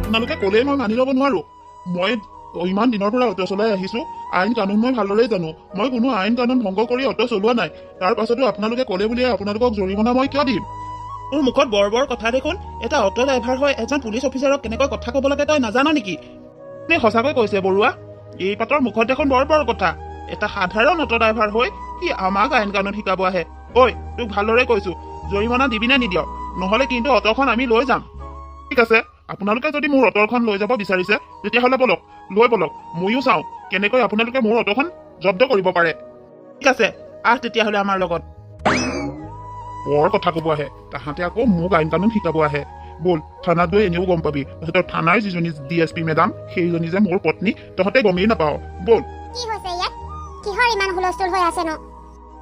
আপোনালোকে ক'লেই মই মানি ল'ব নোৱাৰো। মই ইমান দিনৰ পৰা অটো চলাই আহিছো, আইন কানুন মই ভালদৰে জানো। মই কোনো আইন কানুন ভংগ কৰি অটো চলোৱা নাই। তাৰ পাছতো আপোনালোকে ক'লে বুলিয়ে আপোনালোকক জৰিমনা মই কিয় দিম? তোৰ মুখত বৰ বৰ কথা দেখোন। এটা অটো ড্ৰাইভাৰ হৈ এজন পুলিচ অফিচাৰক কেনেকৈ কথা ক'ব লাগে তই নাজান নেকি? নে সঁচাকৈ কৈছে বৰুৱা? এই পাতৰ মুখত দেখোন বৰ বৰ কথা। এটা সাধাৰণ অটো ড্ৰাইভাৰ হৈ কি আমাক আইন কানুন শিকাব আহে? ঐ, তোক ভালদৰে কৈছো, জৰিমনা দিবি নে নিদিয়? নহলে কিন্তু অটোখন আমি লৈ যাম। ঠিক আছে, আপোনালোকে যদি মোৰ অটোখন লৈ যাব বিচাৰিছে তেতিয়াহ'লে বলক, লৈ বলক। ময়ো চাওঁ কেনেকৈ আপোনালোকে মোৰ অটোখন জব্দ কৰিব পাৰে। ঠিক আছে, আহ তেতিয়াহ'লে আমাৰ লগত। বৰ কথা ক'ব আহে, তাহাঁতে আকৌ মোক আইন কানুন শিকাব আহে। বল, থানাত গৈ এনেও গম পাবি। তহঁতৰ থানাৰ যিজনী DSP মেডাম, সেইজনী যে মোৰ পত্নী, তহঁতে গমেই নাপাও। বল। কি হৈছে ইয়াত? কিহৰ ইমান হুলস্থুল হৈ আছে ন?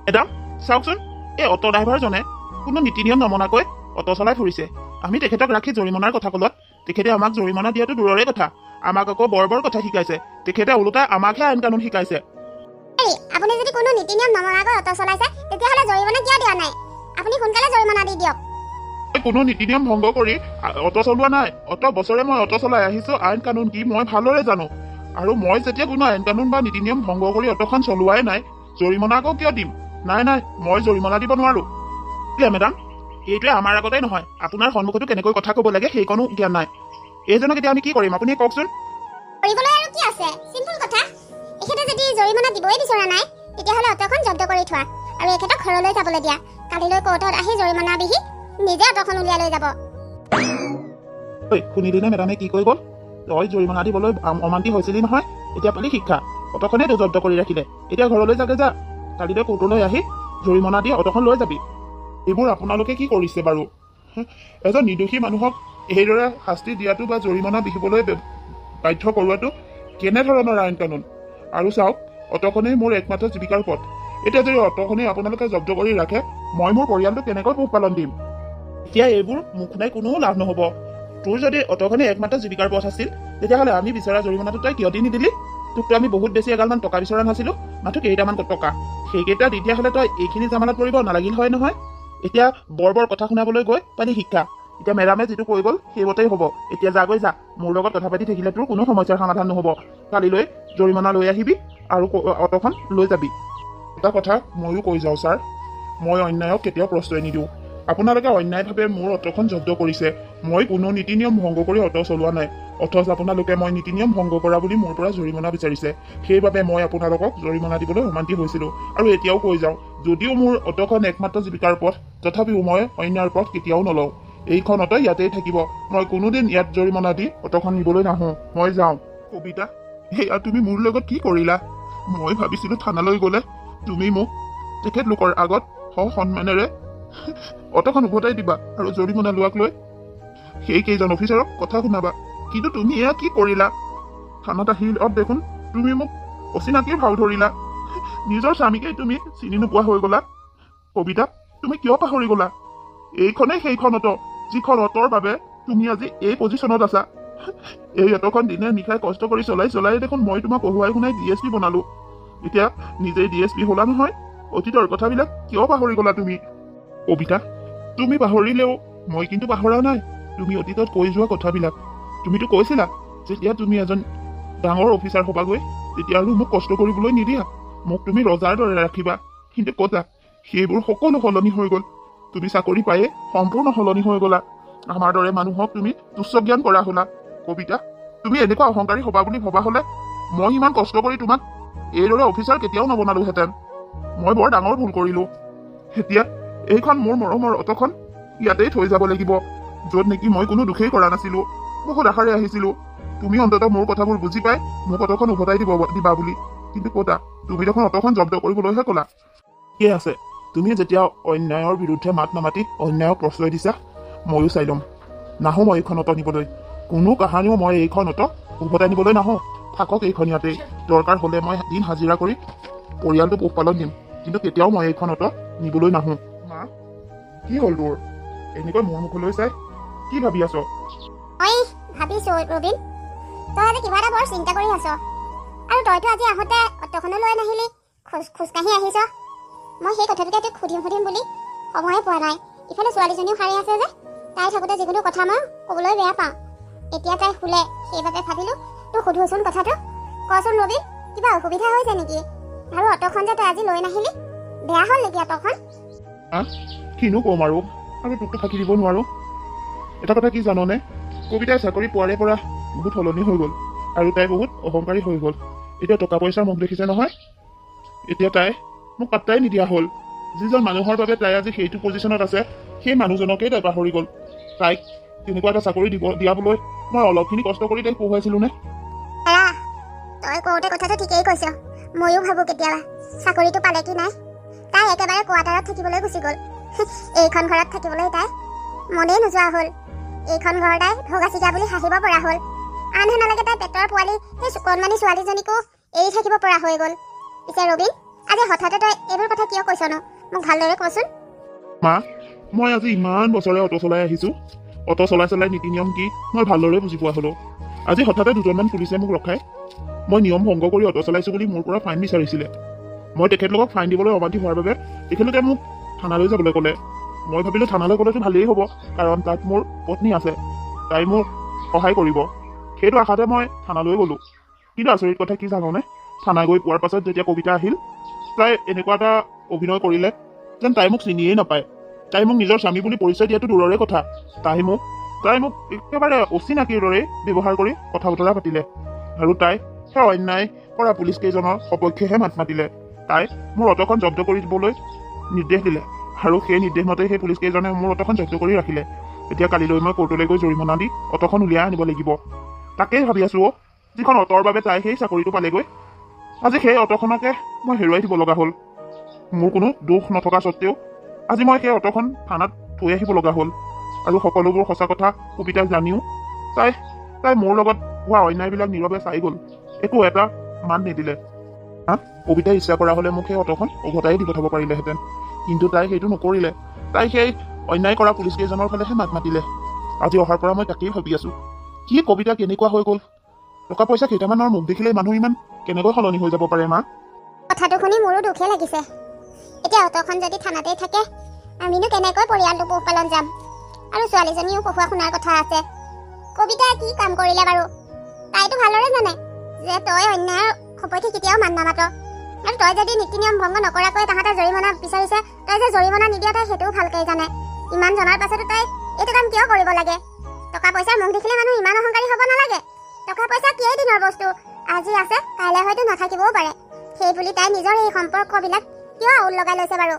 মেডাম চাওকচোন, এই অটো ড্ৰাইভাৰজনে কোনো নীতি নিয়ম নমনাকৈ অটো চলাই ফুৰিছে। আমি তেখেতক ৰাখি জৰিমনাৰ কথা ক'লত তেখেতে আমাক জৰিমনা দিয়াটো দূৰৰে কথা, আমাক আকৌ বৰ বৰ কথা শিকাইছে। তেখেতে ওলোটাই আমাকহে আইন কানুন শিকাইছে। আপুনি যদি কোনো নীতি নিয়ম নমনাকৈ অটো চলাইছে তেতিয়াহ'লে জৰিমনা কিয় দিয়া নাই? আপুনি সোনকালে জৰিমনা দি দিয়ক। কোনো নীতি নিয়ম ভংগ কৰি অটো চলোৱা নাই। অত বছৰে মই অটো চলাই আহিছো, আইন কানুন কি মই ভালদৰে জানো। আৰু মই যেতিয়া কোনো আইন কানুন বা নীতি নিয়ম ভংগ কৰি অটোখন চলোৱাই নাই, জৰিমনা আকৌ কিয় দিম? নাই নাই, মই জৰিমনা দিব নোৱাৰো। মেডাম, এইটোৱে আমাৰ আগতেই নহয়, আপোনাৰ সন্মুখতো কেনেকৈ কথা ক'ব লাগে সেইকণো জ্ঞান নাই। এইজনক এতিয়া আমি কি কৰিম আপুনি কওকচোন? কৰিবলৈ আৰু কি আছে, চিম্পুল কথা। এখেতে যদি জৰিমনা দিবই বিচৰা নাই তেতিয়াহ'লে অটোখন জব্দ কৰি থোৱা আৰু এখেতক ঘৰলৈ যাবলৈ দিয়া। কালিলৈ কোৰ্টত আহি জৰিমনা বিহি নিজে অটোখন উলিয়াই লৈ যাব। শুনিলিনে মেডামে কি কৈ গ'ল? তই জৰিমনা দিবলৈ অমান্তি হৈছিলি নহয়, এতিয়া পালি শিক্ষা। অটোখনেই জব্দ কৰি ৰাখিলে, এতিয়া ঘৰলৈ যাগে যা। কালিলৈ কোৰ্টলৈ আহি জৰিমনা দি অটোখন লৈ যাবি। এইবোৰ আপোনালোকে কি কৰিছে বাৰু? এজন নিৰ্দোষী মানুহক এইদৰে শাস্তি দিয়াটো বা জৰিমনা বিহিবলৈ বাধ্য কৰোৱাটো কেনেধৰণৰ আইন কানুন? আৰু চাওক, অটোখনেই মোৰ একমাত্ৰ জীৱিকাৰ পথ। এতিয়া যদি অটোখনেই আপোনালোকে জব্দ কৰি ৰাখে, মই মোৰ পৰিয়ালটো কেনেকৈ পোহপালন দিম? এতিয়া এইবোৰ মুখ নাই কোনো লাভ নহ'ব। তোৰ যদি অটোখনে একমাত্ৰ জীৱিকাৰ পথ আছিল তেতিয়াহ'লে আমি বিচৰা জৰিমনাটো তই কিয় দি নিদিলি? তোকতো আমি বহুত বেছি এগালমান টকা বিচৰা নাছিলো, মাথো কেইটামান টকা। সেইকেইটা দি দিয়া হ'লে তই এইখিনি জামানত পৰিব নালাগিল হয় নহয়। এতিয়া বৰ বৰ কথা শুনাবলৈ গৈ পালি শিক্ষা। এতিয়া মেডামে যিটো কৈ গ'ল সেইমতেই হ'ব। এতিয়া যাগৈ যা, মোৰ লগত কথা পাতি থাকিলে তোৰ কোনো সমস্যাৰ সমাধান নহ'ব। কালিলৈ জৰিমনা লৈ আহিবি আৰু অটোখন লৈ যাবি। এটা কথা ময়ো কৈ যাওঁ ছাৰ, মই অন্যায়ক কেতিয়াও প্ৰশ্ৰয় নিদিওঁ। আপোনালোকে অন্যায়ভাৱে মোৰ অটোখন জব্দ কৰিছে। মই কোনো নীতি নিয়ম ভংগ কৰি অটো চলোৱা নাই, অথচ আপোনালোকে মই নীতি নিয়ম ভংগ কৰা বুলি মোৰ পৰা জৰিমনা বিচাৰিছে। সেইবাবে মই আপোনালোকক জৰিমনা দিবলৈ অমান্তি হৈছিলো। আৰু এতিয়াও কৈ যাওঁ, যদিও মোৰ অটোখন একমাত্ৰ জীৱিকাৰ পথ, তথাপিও মই অন্যায়ৰ পথ কেতিয়াও নলওঁ। এইখন অটো ইয়াতেই থাকিব। মই কোনোদিন ইয়াত জৰিমনা দি অটোখন নিবলৈ নাহো। মই যাওঁ। কবিতা, সেয়া তুমি মোৰ লগত কি কৰিলা? মই ভাবিছিলো থানালৈ গ'লে তুমি মোক তেখেতলোকৰ আগত সন্মানেৰে অটোখন উভতাই দিবা আৰু জৰিমনা লোৱাক লৈ সেইকেইজন অফিচাৰক কথা শুনাবা। কিন্তু তুমি এয়া কি কৰিলা? থানাত আহি দেখোন তুমি মোক অচিনাকি ভাও ধৰিলা। নিজৰ স্বামীকেই তুমি চিনি নোপোৱা হৈ গলা। কবিতা, তুমি কিয় পাহৰি গলা? এইখনেই সেইখন অটো, যিখন অটোৰ বাবে তুমি আজি এই পজিশ্যনত আছা। এই অটোখন দিনে নিশাই কষ্ট কৰি চলাই দেখোন মই তোমাক পঢ়ুৱাই শুনাই DSP বনালো। এতিয়া নিজেই DSP হলা নহয়। অতীতৰ কথাবিলাক কিয় পাহৰি গলা তুমি? কবিতা, তুমি পাহৰিলেও মই কিন্তু পাহৰা নাই তুমি অতীতত কৈ যোৱা কথাবিলাক। তুমিতো কৈছিলা যেতিয়া তুমি এজন ডাঙৰ অফিচাৰ হবাগৈ তেতিয়া আৰু মোক কষ্ট কৰিবলৈ নিদিয়া, মোক তুমি ৰজাৰ দৰে ৰাখিবা। কিন্তু কতা, সেইবোৰ সকলো সলনি হৈ গ'ল। তুমি চাকৰি পায়ে সম্পূৰ্ণ সলনি হৈ গলা। আমাৰ দৰে মানুহক তুমি তুচ্ছ জ্ঞান কৰা হলা। কবিতা, তুমি এনেকুৱা অহংকাৰী হবা বুলি ভবা হলে মই ইমান কষ্ট কৰি তোমাক এইদৰে অফিচাৰ কেতিয়াও নবনালোহেঁতেন। মই বৰ ডাঙৰ ভুল কৰিলো। এতিয়া এইখন মোৰ মৰমৰ অটোখন ইয়াতেই থৈ যাব লাগিব, য'ত নেকি মই কোনো দুখেই কৰা নাছিলো। বহুত আশাৰে আহিছিলো তুমি অন্ততঃ মোৰ কথাবোৰ বুজি পাই মোক অটোখন উভতাই দিবা বুলি। কিন্তু কতা, তুমি দেখোন অটোখন জব্দ কৰিবলৈহে ক'লা। ঠিকেই আছে, তুমি যেতিয়া অন্যায়ৰ বিৰুদ্ধে মাত নামাতি অন্যায়ক প্ৰশ্ৰয় দিছা, ময়ো চাই ল'ম। নাহো মই এইখন অটো নিবলৈ, কোনো কাহানিও মই এইখন অটো উভতাই নিবলৈ নাহো। থাকক এইখন ইয়াতেই, দৰকাৰ হ'লে মই দিন হাজিৰা কৰি পৰিয়ালটো পোহপালন দিম, কিন্তু কেতিয়াও মই এইখন অটো নিবলৈ নাহো। মা, কি হ'ল তোৰ? এনেকৈ মোৰ মুখলৈ চাই কি ভাবি আছ? মই ভাবিছো ৰবিন, তই আজি কিবা এটা বৰ চিন্তা কৰি আছ। আৰু তইতো আজি আহোঁতে অটোখনো লৈ নাহিলি, খোজকাঢ়ি আহিছ। মই সেই কথাটোকে তোক সুধিম বুলি সময়ে পোৱা নাই। ইফালে ছোৱালীজনীও সাৰি আছে যে তাই থাকোঁতে যিকোনো কথা মই ক'বলৈ বেয়া পাওঁ। এতিয়া তাই শুলে, সেইবাবে ভাবিলোঁ তোক সোধোচোন কথাটো। কচোন ৰবি, কিবা অসুবিধা হৈছে নেকি? আৰু অটোখন যে তই আজি লৈ নাহিলি, বেয়া হ'ল নেকি অটোখন? কিনো ক'ম আৰু তোকতো থাকি দিব নোৱাৰো। এটা কথা কি জাননে, কবিতাই চাকৰি পোৱাৰে পৰা বহুত সলনি হৈ গ'ল আৰু তাই বহুত অহংকাৰী হৈ গ'ল। এতিয়া টকা পইচাৰ মুখ দেখিছে নহয়, এতিয়া তাই মোক পাত্তাই নিদিয়া হ'ল। যিজন মানুহৰ বাবে তাই আজি সেইটো পজিশ্যনত আছে, সেই মানুহজনকেই তাই পাহৰি গ'ল। তাইক তেনেকুৱা এটা চাকৰি দিয়াবলৈ মই অলপখিনি কষ্ট কৰি তাইক পঢ়ুৱাইছিলোঁ নে? তই কওঁতে কথাটো ঠিকেই কৈছ। ময়ো ভাবোঁ কেতিয়াবা চাকৰিটো পালে কি নাই। তাই একেবাৰে কোৱাৰ্টাৰত থাকিবলৈ গুচি গ'ল। এইখন ঘৰত থাকিবলৈ তাই মনেই নোযোৱা হ'ল। এইখন ঘৰ তাই ভগাচিকা বুলি হাঁহিব পৰা হ'ল। আনহে নালাগে তাই পেটৰ পোৱালি সেই কণমানি ছোৱালীজনীকো এৰি থাকিব পৰা হৈ গ'ল। পিছে ৰবীন, আজি হঠাতে তই এইবোৰ কথা কিয় কৈছনো? মোক ভালদৰে কচোন। মা, মই আজি ইমান বছৰে অটো চলাই আহিছোঁ। অটো চলাই নীতি নিয়ম কি মই ভালদৰে বুজি পোৱা হ'লো। আজি হঠাতে দুজনমান পুলিচে মোক ৰখাই মই নিয়ম ভংগ কৰি অটো চলাইছোঁ বুলি মোৰ পৰা ফাইন বিচাৰিছিলে। মই তেখেতলোকক ফাইন দিবলৈ অমান্তি হোৱাৰ বাবে তেখেতলোকে মোক থানালৈ যাবলৈ ক'লে। মই ভাবিলোঁ থানালৈ গ'লেতো ভালেই হ'ব, কাৰণ তাত মোৰ পত্নী আছে, তাই মোক সহায় কৰিব। সেইটো আশাতে মই থানালৈ গ'লোঁ। কিন্তু আচৰিত কথা কি জাননে, থানা গৈ পোৱাৰ পাছত যেতিয়া কবিতা আহিল, তাই এনেকুৱা এটা অভিনয় কৰিলে যেন তাই মোক চিনিয়েই নাপায়। তাই মোক নিজৰ স্বামী বুলি পৰিচয় দিয়াটো দূৰৰে কথা, তাই মোক একেবাৰে অচিনাকিৰ দৰে ব্যৱহাৰ কৰি কথা বতৰা পাতিলে। আৰু তাই সেই অন্যায় কৰা পুলিচ কেইজনৰ সপক্ষেহে মাত মাতিলে। তাই মোৰ অটোখন জব্দ কৰি দিবলৈ নিৰ্দেশ দিলে আৰু সেই নিৰ্দেশ মতে সেই পুলিচ কেইজনে মোৰ অটোখন জব্দ কৰি ৰাখিলে। এতিয়া কালিলৈ মই কোৰ্টলৈ গৈ জৰিমনা দি অটোখন উলিয়াই আনিব লাগিব। তাকেই ভাবি আছোঁ যিখন অটোৰ বাবে তাই সেই চাকৰিটো পালেগৈ, আজি সেই অটোখনকে মই হেৰুৱাই দিব লগা হ'ল। মোৰ কোনো দোষ নথকা স্বত্তেও আজি মই সেই অটোখন থানাত থৈ আহিব লগা হ'ল। আৰু সকলোবোৰ সঁচা কথা কবিতাক জানিও তাই মোৰ লগত হোৱা অন্যায়বিলাক নীৰৱে চাই গ'ল, একো এটা মান নিদিলে। কবিতাই ইচ্ছা কৰা হ'লে মোক সেই অটোখন উভতাই দি পঠাব পাৰিলেহেঁতেন, কিন্তু তাই সেইটো নকৰিলে। তাই সেই অন্যায় কৰা পুলিচ কেইজনৰ ফালেহে মাত মাতিলে। আজি অহাৰ পৰা মই তাকেই ভাবি আছোঁ, কি কবিতা কেনেকুৱা হৈ গ'ল। টকা পইচা কেইটামানৰ মুখ দেখিলেই মানুহ ইমান কেনেকৈ সলনি হৈ যাব পাৰে? মা, কথাটো শুনি মোৰো দুখে লাগিছে। এতিয়া অটোখন যদি থানাতেই থাকে, আমিনো কেনেকৈ পৰিয়ালটো পোহপালন যাম? আৰু ছোৱালীজনীও পঢ়ুৱা শুনাৰ কথা আছে। কবিতাই কি কাম কৰিলে বাৰু? তাইতো ভালদৰে জানে যে তই অন্যায়ৰ সপক্ষে কেতিয়াও মান নামাত। আৰু তই যদি নীতি নিয়ম ভংগ নকৰাকৈ তাহাঁতে জৰিমনা বিচাৰিছে, তই যে জৰিমনা নিদিয়া তাই সেইটোও ভালকৈ জানে। ইমান জনাৰ পাছতো তাই এইটো কাম কিয় কৰিব লাগে? টকা পইচাৰ মুখ দেখিলে মানুহ ইমান অহংকাৰী হ'ব নালাগে। টকা পইচা কেইদিনৰ বস্তু, আজি আছে কাইলৈ হয়তো নাথাকিবও পাৰে। সেই বুলি তাই নিজৰ এই সম্পৰ্কবিলাক কিয় আউল লগাই লৈছে বাৰু?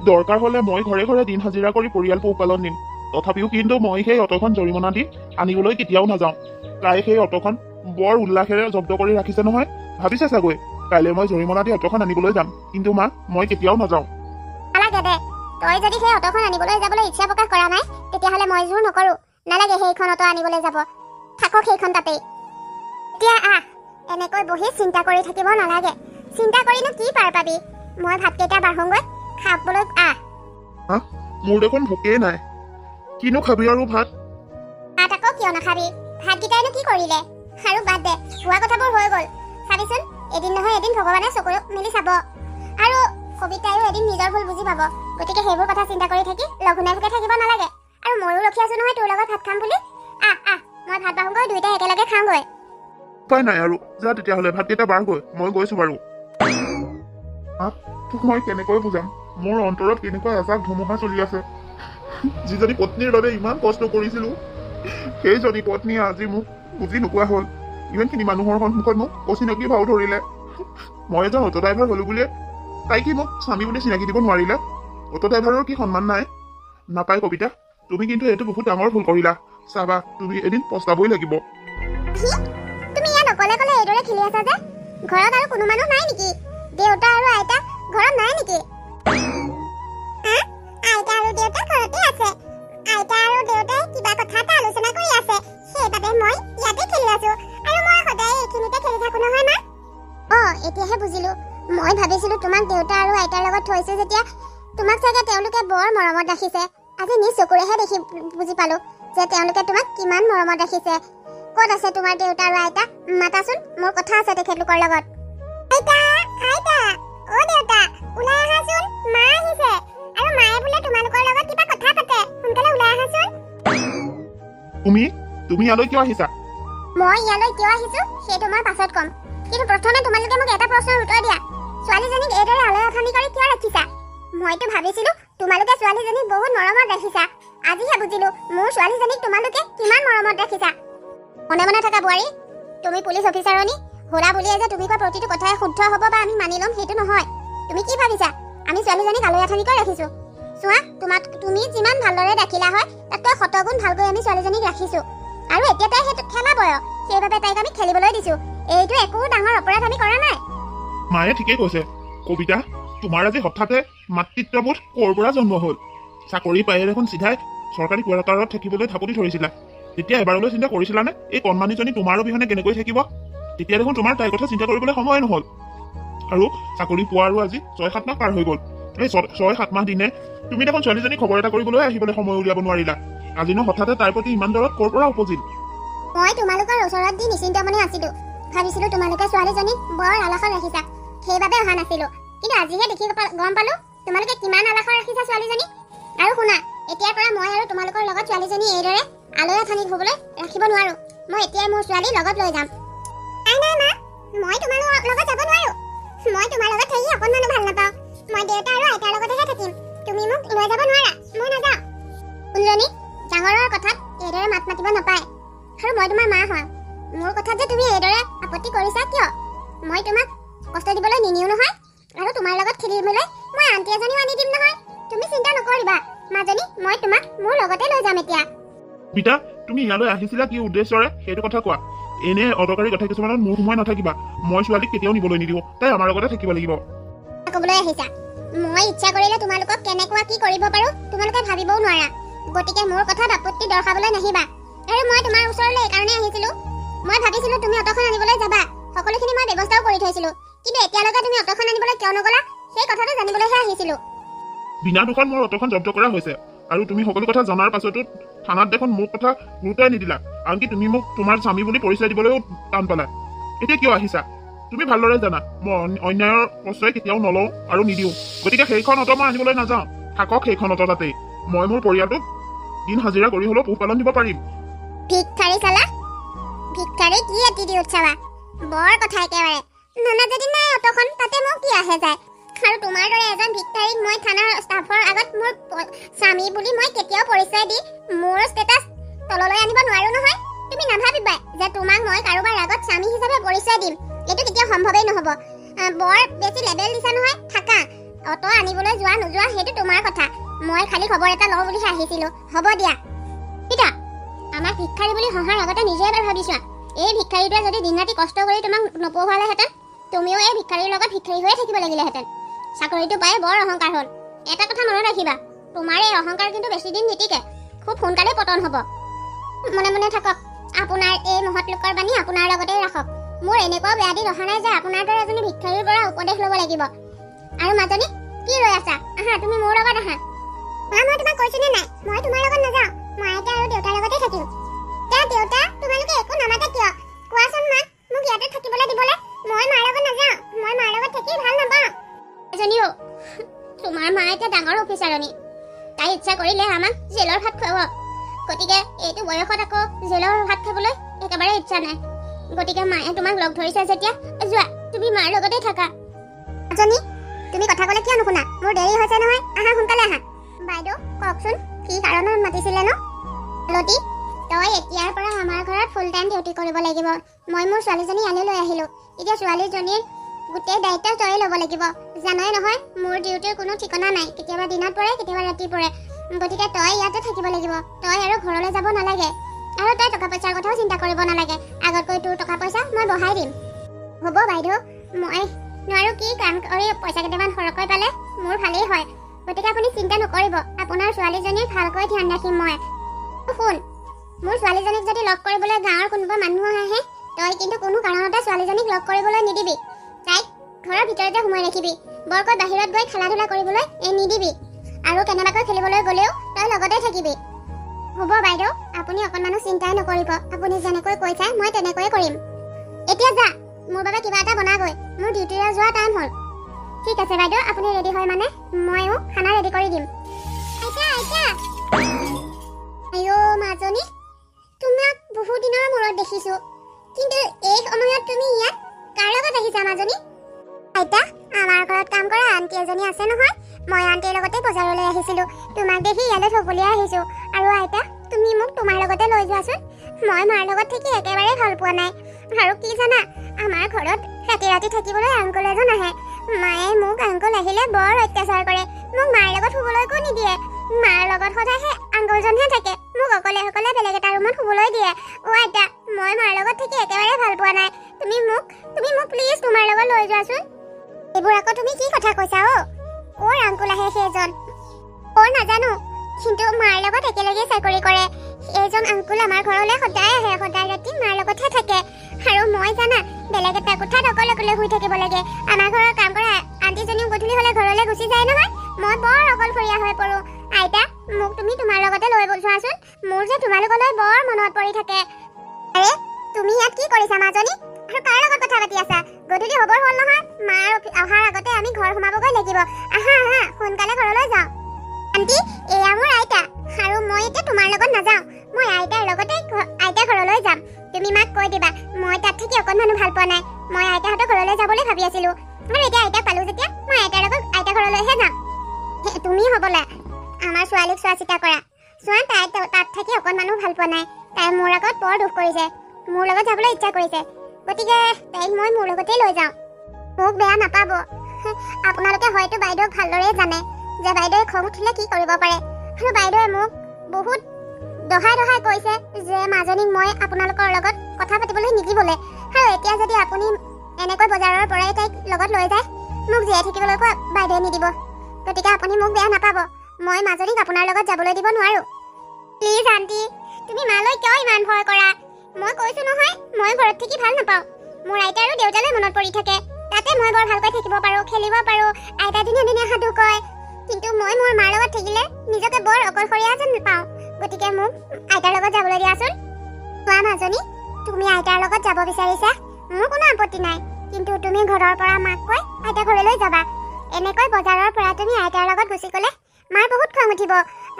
দৰকাৰ হ'লে মই ঘৰে ঘৰে দিন হাজিৰা কৰি পৰিয়াল পোহপালন দিম। তথাপিও কিন্তু মই সেই অটোখন জৰিমনা দি আনিবলৈ কেতিয়াও নাযাওঁ। তাই সেই অটোখন বৰ উল্লাসেৰে জব্দ কৰি ৰাখিছে নহয়, ভাবিছে চাগৈ কাইলৈ মই জৰিমনা দি অটোখন আনিবলৈ যাম। কিন্তু মা, মই কেতিয়াও নাযাওঁ। নালাগে দে, তই যদি সেই অটোখন আনিবলৈ যাবলৈ ইচ্ছা প্ৰকাশ কৰা নাই, তেতিয়াহ'লে মই জোৰ নকৰোঁ। নালাগে সেইখন অটো আনিবলৈ যাব, থাকক সেইখন তাতেই। এতিয়া এনেকৈ বহি চিন্তা কৰি থাকিব নালাগে। চিন্তা কৰিনো কি পাৰ পাবি? মই ভাতকেইটা বাঢ়োঁগৈ, খাবলৈ মোৰ দেখোন ভোকেই নাই। কিনো খাবি আৰু ভাত? ভাত আকৌ কিয় নাখাবি? ভাতকেইটাইনো কি কৰিলে? আৰু বাদ দে, হোৱা কথাবোৰ হৈ গ'ল। চাবিচোন এদিন নহয় এদিন ভগৱানে চকু মেলি চাব, আৰু কবিতায়ো এদিন নিজৰ ভুল বুজি পাব। গতিকে সেইবোৰ কথা চিন্তা কৰি থাকি লঘোণে ভোকে থাকিব নালাগে। আৰু ময়ো ৰখি আছো নহয় তোৰ লগত ভাত খাম বুলি। মই ভাত বাঢ়োঁগৈ, দুয়োটাই একেলগে খাওঁগৈ। উপায় নাই আৰু, যা তেতিয়াহ'লে ভাতকেইটা বাঢ়গৈ, মই গৈছোঁ বাৰু। তোক মই কেনেকৈ বুজাম মোৰ অন্তৰত কেনেকুৱা এজাক ধুমুহা চলি আছে। যিজনী পত্নীৰ বাবে ইমান কষ্ট কৰিছিলোঁ, সেইজনী পত্নীয়ে আজি মোক বুজি নোপোৱা হ'ল। ইমানখিনি মানুহৰ সন্মুখত মোক অচিনাকি ভাও ধৰিলে। মই এজন অটো ড্ৰাইভাৰ হ'লো বুলিয়ে তাই কি মোক স্বামী বুলি চিনাকি দিব নোৱাৰিলে? অটো ড্ৰাইভাৰৰ কি সন্মান নাই? নাপায় কবিতা, তুমি কিন্তু এইটো বহুত ডাঙৰ ভুল কৰিলা। চাবা, তুমি এদিন পস্তাবই লাগিব। তুমি ইয়াত অকলে অকলে এইদৰে খেলি আছা যে? ঘৰত আৰু কোনো মানুহ নাই নেকি? দেউতা আৰু আইতা ঘৰত নাই নেকি? আইতা আৰু দেউতা ঘৰতে আছে। আইতা আৰু দেউতাই কিবা কথা এটা আলোচনা কৰি আছে, সেইবাবে মই ইয়াতে খেলি আছো। আৰু মই সদায় এইখিনিতে খেলি থাকো নহয় মা। এতিয়াহে বুজিলো। মই ভাবিছিলো তোমাক দেউতা আৰু আইতাৰ লগত থৈছো যেতিয়া তোমাক চাগে তেওঁলোকে বৰ মৰমত ৰাখিছে। আজি নিজ চকুৰেহে দেখি বুজি পালো যে তেওঁলোকে তোমাক কিমান মৰমত ৰাখিছে। ক'ত আছে তোমাৰ দেউতা আৰু আইতা? মাতাচোন, মোৰ কথা আছে তেখেতলোকৰ লগত। আইতা, আইতা, দেউতা, ওলাই আহাচোন, মা আহিছে। আৰু মায়ে বোলে তোমালোকৰ লগত কিবা কথা পাতে, সোনকালে ওলাই আহা। তুমি ইয়ালৈ কিয় আহিছা? মই ইয়ালৈ কিয় আহিছো সেইটো মই পাছত ক'ম, কিন্তু প্ৰথমে তোমালোকে মোক এটা প্ৰশ্নৰ উত্তৰ দিয়া। ছোৱালীজনীক এইদৰে আলয়াখানি কৰি কিয় ৰাখিছা? মইতো ভাবিছিলো তোমালোকে ছোৱালীজনীক বহুত মৰমত ৰাখিছা। আজিহে বুজিলো মোৰ ছোৱালীজনীক তোমালোকে কিমান মৰমত ৰাখিছা। মনে মনে থাকা বোৱাৰী, তুমি পুলিচ অফিচাৰনী হোলা বুলিয়ে যে তুমি কোৱা প্ৰতিটো কথাই শুদ্ধ হ'ব বা আমি মানি ল'ম সেইটো নহয়। তুমি কি ভাবিছা আমি ছোৱালীজনীক আলয়াখানি কৰি ৰাখিছো? চোৱা, তুমি যিমান ভালদৰে ৰাখিলা হয় তাতকৈ শতগুণ ভালকৈ আমি ছোৱালীজনীক ৰাখিছো। আৰু এতিয়া তাই সেইটো খেলা বয়স, সেইবাবে তাইক আমি খেলিবলৈ দিছো। এইটো একো ডাঙৰ অপৰাধ আমি কৰা নাই। মায়ে ঠিকেই কৈছে। কবিতা, তোমাৰ আজি হঠাতে মাতৃত্ববোধ ক'ৰ পৰা জন্ম হ'ল? চাকৰি পায়ে দেখোন চিধাই চৰকাৰী কোৱাৰ্টাৰত থাকিবলৈ ধাপতি ধৰিছিলা। তেতিয়া এবাৰলৈ চিন্তা কৰিছিলানে এই কণমানিজনী তোমাৰ অবিহনে কেনেকৈ থাকিব? তেতিয়া দেখোন তোমাৰ তাইৰ কথা চিন্তা কৰিবলৈ সময় নহ'ল। আৰু চাকৰি পোৱাৰো আজি 6-7 মাহ পাৰ হৈ গ'ল। এই 6-7 মাহ দিনে তুমি দেখোন ছোৱালীজনীক খবৰ এটা কৰিবলৈ আহিবলৈ সময় উলিয়াব নোৱাৰিলা। আজিনো হঠাতে তাইৰ প্ৰতি ইমান দৰত ক'ৰ পৰা উপজিল? মই তোমালোকৰ ওচৰত দি নিশ্চিন্ত মনে আছিলো। ভাবিছিলো তোমালোকে ছোৱালীজনীক বৰ আলাসত ৰাখিছা, সেইবাবে অহা নাছিলো। কিন্তু আজিহে দেখি গম পালো তোমালোকে কিমান আলাসত ৰাখিছা ছোৱালীজনীক। আৰু শুনা, এতিয়াৰ পৰা মই আৰু তোমালোকৰ লগত ছোৱালীজনী এইদৰে আলয়াখানি হ'বলৈ ৰাখিব নোৱাৰো। মই এতিয়াই মোৰ ছোৱালী লগত লৈ যাম। নাই নাই মা, মই তোমাৰ লগত যাব নোৱাৰো। মই তোমাৰ লগত থাকি অকণমানো ভাল নাপাওঁ। মই দেউতা আৰু আইতাৰ লগতেহে থাকিম। তুমি মোক লৈ যাব নোৱাৰা, মই নাযাওঁ। কুঞ্জনী, ডাঙৰৰ কথাত এইদৰে মাত মাতিব নাপায়। আৰু মই তোমাৰ মা হয়। মোৰ কথাত যে তুমি এইদৰে আপত্তি কৰিছা কিয়? মই তোমাক কষ্ট দিবলৈ নিনিও নহয়। আৰু তোমাৰ লগত খেলিবলৈ মই আন্টি এজনীও আনি দিম নহয়। তুমি চিন্তা নকৰিবা মাজনী, মই তোমাক মোৰ লগতে লৈ যাম এতিয়া। পিতা, তুমি ইয়ালৈ আহিছিলা কি উদ্দেশ্যৰে সেইটো কথা কোৱা। এনে অদৰকাৰী কথা কিছুমানত মোৰ সময় নাথাকিবা। মই ছোৱালীক কেতিয়াও নিবলৈ নিদিওঁ, তাই আমাৰ লগতে থাকিব লাগিব। ক'বলৈ আহিছা, মই ইচ্ছা কৰিলে তোমালোকক কেনেকুৱা কি কৰিব পাৰো তোমালোকে ভাবিবও নোৱাৰা। গতিকে মোৰ কথাত আপত্তি দৰ্শাবলৈ নাহিবা। আৰু মই তোমাৰ ওচৰলৈ এইকাৰণে আহিছিলো, মই ভাবিছিলো তুমি অটোখন আনিবলৈ যাবা। সকলোখিনি মই ব্যৱস্থাও কৰি থৈছিলো, কিন্তু এতিয়ালৈকে তুমি অটোখন আনিবলৈ কিয় নগলা সেই কথাটো জানিবলৈহে আহিছিলো। বিনা দোষত মোৰ অটোখন জব্দ কৰা হৈছে, আৰু তুমি সকলো কথা জনাৰ পাছতো থানাত দেখোন মোৰ কথা গুৰুত্বই নিদিলা। আনকি তুমি মোক তোমাৰ স্বামী বুলি পৰিচয় দিবলৈও টান পালা। এতিয়া কিয় আহিছা? তুমি ভালদৰে জানা মই অন্যায়ৰ প্ৰশ্ৰয় কেতিয়াও নলওঁ আৰু নিদিওঁ। গতিকে সেইখন অটো মই আনিবলৈ নাযাওঁ। থাকক সেইখন অটো তাতেই। মই মোৰ পৰিয়ালটোক দিন হাজিৰা কৰি হ'লেও পোহপালন দিব পাৰিম। ভিক্ষাৰী চালা, ভিক্ষাৰী কি এটি দি উৎসাবা, বৰ কথা একেবাৰে। নানা যদি নাই অটোখন, তাতে মোক কি আহে যায়। আৰু তোমাৰ দৰে এজন ভিক্ষাৰীক মই থানাৰ ষ্টাফৰ আগত মোৰ স্বামী বুলি মই কেতিয়াও পৰিচয় দি মোৰ ষ্টেটাছ তললৈ আনিব নোৱাৰো নহয়। তুমি নাভাবিবা যে তোমাক মই কাৰোবাৰ আগত স্বামী হিচাপে পৰিচয় দিম, এইটো কেতিয়াও সম্ভৱেই নহ'ব। বৰ বেছি লেবেল দিছা নহয়, থাকা। অটো আনিবলৈ যোৱা নোযোৱা সেইটো তোমাৰ কথা। মই খালি খবৰ এটা লওঁ বুলিহে আহিছিলো। হ'ব দিয়া। পিতা, আমাক ভিক্ষাৰী বুলি হহাৰ আগতে নিজে এবাৰ ভাবিছোৱা। এই ভিক্ষাৰীটোৱে যদি দিন ৰাতি কষ্ট কৰি তোমাক নপঢ়োৱালেহেঁতেন, তুমিও এই ভিক্ষাৰীৰ লগত ভিক্ষাৰী হৈয়ে থাকিব লাগিলেহেঁতেন। চাকৰিটো পাই বৰ অহংকাৰ হ'ল। এটা কথা মনত ৰাখিবা, তোমাৰ এই অহংকাৰ কিন্তু বেছি দিন নিটিকে, খুব সোনকালে পতন হ'ব। মনে মনে থাকক। আপোনাৰ এই মহৎ লোকৰ বাণী আপোনাৰ লগতেই ৰাখক। মোৰ এনেকুৱাও বেয়া দিন অহা নাই যে আপোনাৰ দৰে এজনী ভিক্ষাৰীৰ পৰা উপদেশ ল'ব লাগিব। আৰু মাজনী, কি ৰৈ আছা? আহা, তুমি মোৰ লগত আহা। মা, মই তোমাক কৈছো নে নাই, মই তোমাৰ লগত নাযাওঁ। মই আইতা আৰু দেউতাৰ লগতে থাকিম। দেউতা, তোমালোকে একো নামাতে কিয়? কোৱাচোন মা, মোক ইয়াতে থাকিবলৈ দিবলৈ। মই মাৰ লগত নাযাওঁ, মই মাৰ লগত থাকি ভাল নাপাওঁ। এজনীও, তোমাৰ মা এতিয়া ডাঙৰ অফিচাৰনী, তাই ইচ্ছা কৰিলে আমাক জেলৰ ভাত খুৱাব। গতিকে এইটো বয়সত আকৌ জেলৰ ভাত খাবলৈ একেবাৰে ইচ্ছা নাই। গতিকে মায়ে তোমাক লগ ধৰিছে যেতিয়া যোৱা, তুমি মাৰ লগতে থাকা। এজনী, তুমি কথা ক'লে কিয় নুশুনা? মোৰ দেৰি হৈছে নহয়, আহা সোনকালে আহা। বাইদেউ, কওকচোন কি কাৰণত মাতিছিলে ন? লতি, তই এতিয়াৰ পৰা আমাৰ ঘৰত ফুল টাইম ডিউটি কৰিব লাগিব। মই মোৰ ছোৱালীজনী ইয়ালৈ লৈ আহিলো। এতিয়া ছোৱালীজনীৰ গোটেই দায়িত্ব তই ল'ব লাগিব। জানই নহয় মোৰ ডিউটিৰ কোনো ঠিকনা নাই, কেতিয়াবা দিনত পৰে কেতিয়াবা ৰাতি পৰে। গতিকে তই ইয়াতে থাকিব লাগিব। তই আৰু ঘৰলৈ যাব নালাগে, আৰু তই টকা পইচাৰ কথাও চিন্তা কৰিব নালাগে। আগতকৈ তোৰ টকা পইচা মই বঢ়াই দিম। হ'ব বাইদেউ, মই নোৱাৰো কি কাম কৰি পইচা কেইটামান সৰহকৈ পালে মোৰ ভালেই হয়। গতিকে আপুনি চিন্তা নকৰিব, আপোনাৰ ছোৱালীজনীৰ ভালকৈ ধ্যান ৰাখিম মই। শুন, মোৰ ছোৱালীজনীক যদি লগ কৰিবলৈ গাঁৱৰ কোনোবা মানুহ আহে, তই কিন্তু কোনো কাৰণতে ছোৱালীজনীক লগ কৰিবলৈ নিদিবি। তাইক ঘৰৰ ভিতৰতে সোমাই ৰাখিবি। বৰকৈ বাহিৰত গৈ খেলা ধূলা কৰিবলৈ নিদিবি। আৰু কেনেবাকৈ খেলিবলৈ গ'লেও তই লগতে থাকিবি। হ'ব বাইদেউ, আপুনি অকণমানো চিন্তাই নকৰিব। আপুনি যেনেকৈ কৈছে মই তেনেকৈয়ে কৰিম। এতিয়া যা, মোৰ বাবে কিবা এটা বনাগৈ, মোৰ ডিউটিলৈ যোৱা টাইম হ'ল। ঠিক আছে বাইদেউ, আপুনি ৰেডি হয় মানে ময়ো খানা ৰেডি কৰি দিম। আইতা, আইতা। আইঅ' মাজনী, মাজনী? আইতা, আমাৰ ঘৰত কাম কৰা আন্টি এজনী আছে নহয়। মই আন্টিৰ লগতে বজাৰলৈ আহিছিলো। তোমাক দেখি ইয়ালৈ থবলৈ আহিছো। আৰু আইতা, তুমি মোক তোমাৰ লগতে লৈ যোৱাচোন। মই মাৰ লগত থাকি একেবাৰে ভাল পোৱা নাই। আৰু কি জানা, আমাৰ ঘৰত ৰাতি ৰাতি থাকিবলৈ আংকুল এজন আহে। মায়ে মোক আংকুল আহিলে বৰ অত্যাচাৰ কৰে। মোক মাৰ লগত শুবলৈকো নিদিয়ে। মাৰ লগত সদায় সেই আংকুলজনহে থাকে। মোক অকলে অকলে বেলেগ এটা ৰুমত শুবলৈ দিয়ে। অ' আইতা, মই মাৰ লগত থাকি একেবাৰে ভাল পোৱা নাই। তুমি মোক প্লিজ তোমাৰ লগত লৈ যোৱাচোন। এইবোৰ আকৌ তুমি কি কথা কৈছা অ'? ক'ৰ আংকুল আহে সেইজন? ক'ৰ নাজানো, কিন্তু মাৰ লগত একেলগে চাকৰি কৰে। এইজন আংকুল আমাৰ ঘৰলৈ সদায় আহে। সদায় ৰাতি মাৰ লগতহে থাকে। আৰু মই জানা, বেলেগ এটা কোঠাত অকলে অকলে শুই থাকিব লাগে। আমাৰ ঘৰৰ কাম কৰা আন্টিজনীও গধূলি হ'লে ঘৰলৈ গুচি যায় নহয়। মই বৰ অকলশৰীয়া হৈ পৰো। আইতা, মোক তুমি তোমাৰ লগতে লৈ যোৱাচোন। মোৰ যে তোমালোকলৈ বৰ মনত পৰি থাকে। আৰে, তুমি ইয়াত কি কৰিছা মাজনী? আৰু কাৰ লগত কথা পাতি আছা? গধূলি হ'বৰ হ'ল নহয়। মাৰ অহাৰ আগতে আমি ঘৰ সোমাবগৈ লাগিব। আহা আহা, সোনকালে ঘৰলৈ যাওঁ। আন্টি, এয়া মোৰ আইতা। আৰু মই এতিয়া তোমাৰ লগত নাযাওঁ। মই আইতাৰ লগতে আইতা ঘৰলৈ যাম। তুমি মাক কৈ দিবা, মই তাত থাকি অকণমানো ভাল পোৱা নাই। মই আইতাহঁতৰ ঘৰলৈ যাবলৈ ভাবি আছিলো। আৰু এতিয়া আইতা পালো যেতিয়া মই আইতাৰ লগত আইতা ঘৰলৈহে যাম। তুমি হ'বলা আমাৰ ছোৱালীক চোৱা চিতা কৰা। চোৱা, তাই তাত থাকি অকণমানো ভাল পোৱা নাই। তাই মোৰ আগত বৰ দুখ কৰিছে। মোৰ লগত যাবলৈ ইচ্ছা কৰিছে। গতিকে তাইক মই মোৰ লগতেই লৈ যাওঁ। মোক বেয়া নাপাব। আপোনালোকে হয়তো বাইদেউক ভালদৰে জানে যে বাইদেৱে খং উঠিলে কি কৰিব পাৰে। আৰু বাইদেৱে মোক বহুত দহাই দহাই কৈছে যে মাজনীক মই আপোনালোকৰ লগত কথা পাতিবলৈ নিদিবলৈ। আৰু এতিয়া যদি আপুনি এনেকৈ বজাৰৰ পৰাই তাইক লগত লৈ যায়, মোক জীয়াই থাকিবলৈ বাইদেৱে নিদিব। গতিকে আপুনি মোক বেয়া নাপাব। মই মাজনীক আপোনাৰ লগত যাবলৈ দিব নোৱাৰো। প্লিজ আন্টি, তুমি মালৈ কিয় ইমান ভয় কৰা? মই কৈছো নহয়, মই ঘৰত থাকি ভাল নাপাওঁ। মোৰ আইতা আৰু দেউতালৈ মনত পৰি থাকে। তাতে মই বৰ ভালকৈ থাকিব পাৰো, খেলিব পাৰো। আইতা দিনে দিনে সাধু কয়। কিন্তু মই মোৰ মাৰ লগত থাকিলে নিজকে বৰ অকলশৰীয়া যেন পাওঁ। গতিকে মোক আইতাৰ লগত যাবলৈ দিয়াচোন। চোৱা মাজনী, তুমি আইতাৰ লগত যাব বিচাৰিছা, মোৰ কোনো আপত্তি নাই। কিন্তু তুমি ঘৰৰ পৰা মাক কৈ আইতা ঘৰলৈ যাবা। এনেকৈ বজাৰৰ পৰা তুমি আইতাৰ লগত গুচি গ'লে মাৰ বহুত খং উঠিব।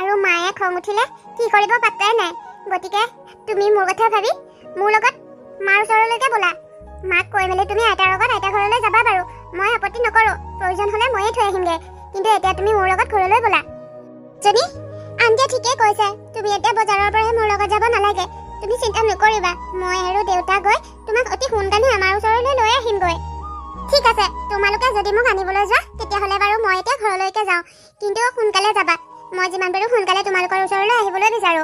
আৰু মায়ে খং উঠিলে কি কৰিব পাত্তাই নাই। গতিকে তুমি মোৰ কথা ভাবি মোৰ লগত মাৰ ওচৰলৈকে ব'লা। মাক কৈ মেলি তুমি আইতাৰ লগত আইতা ঘৰলৈ যাবা বাৰু। মই আপত্তি নকৰো। প্ৰয়োজন হ'লে ময়ে থৈ আহিমগে। কিন্তু এতিয়া তুমি মোৰ লগত ঘৰলৈ ব'লা। জনী, আন্টিয়ে ঠিকেই কৈছে। তুমি এতিয়া বজাৰৰ পৰাই মোৰ লগত যাব নালাগে। তুমি চিন্তা নকৰিবা। মই আৰু দেউতা গৈ তোমাক অতি সোনকালে আমাৰ ওচৰলৈ লৈ আহিমগৈ। ঠিক আছে, তোমালোকে যদি মোক আনিবলৈ যোৱা তেতিয়াহ'লে বাৰু মই এতিয়া ঘৰলৈকে যাওঁ। কিন্তু সোনকালে যাবা। মই যিমান পাৰো সোনকালে তোমালোকৰ ওচৰলৈ আহিবলৈ বিচাৰো।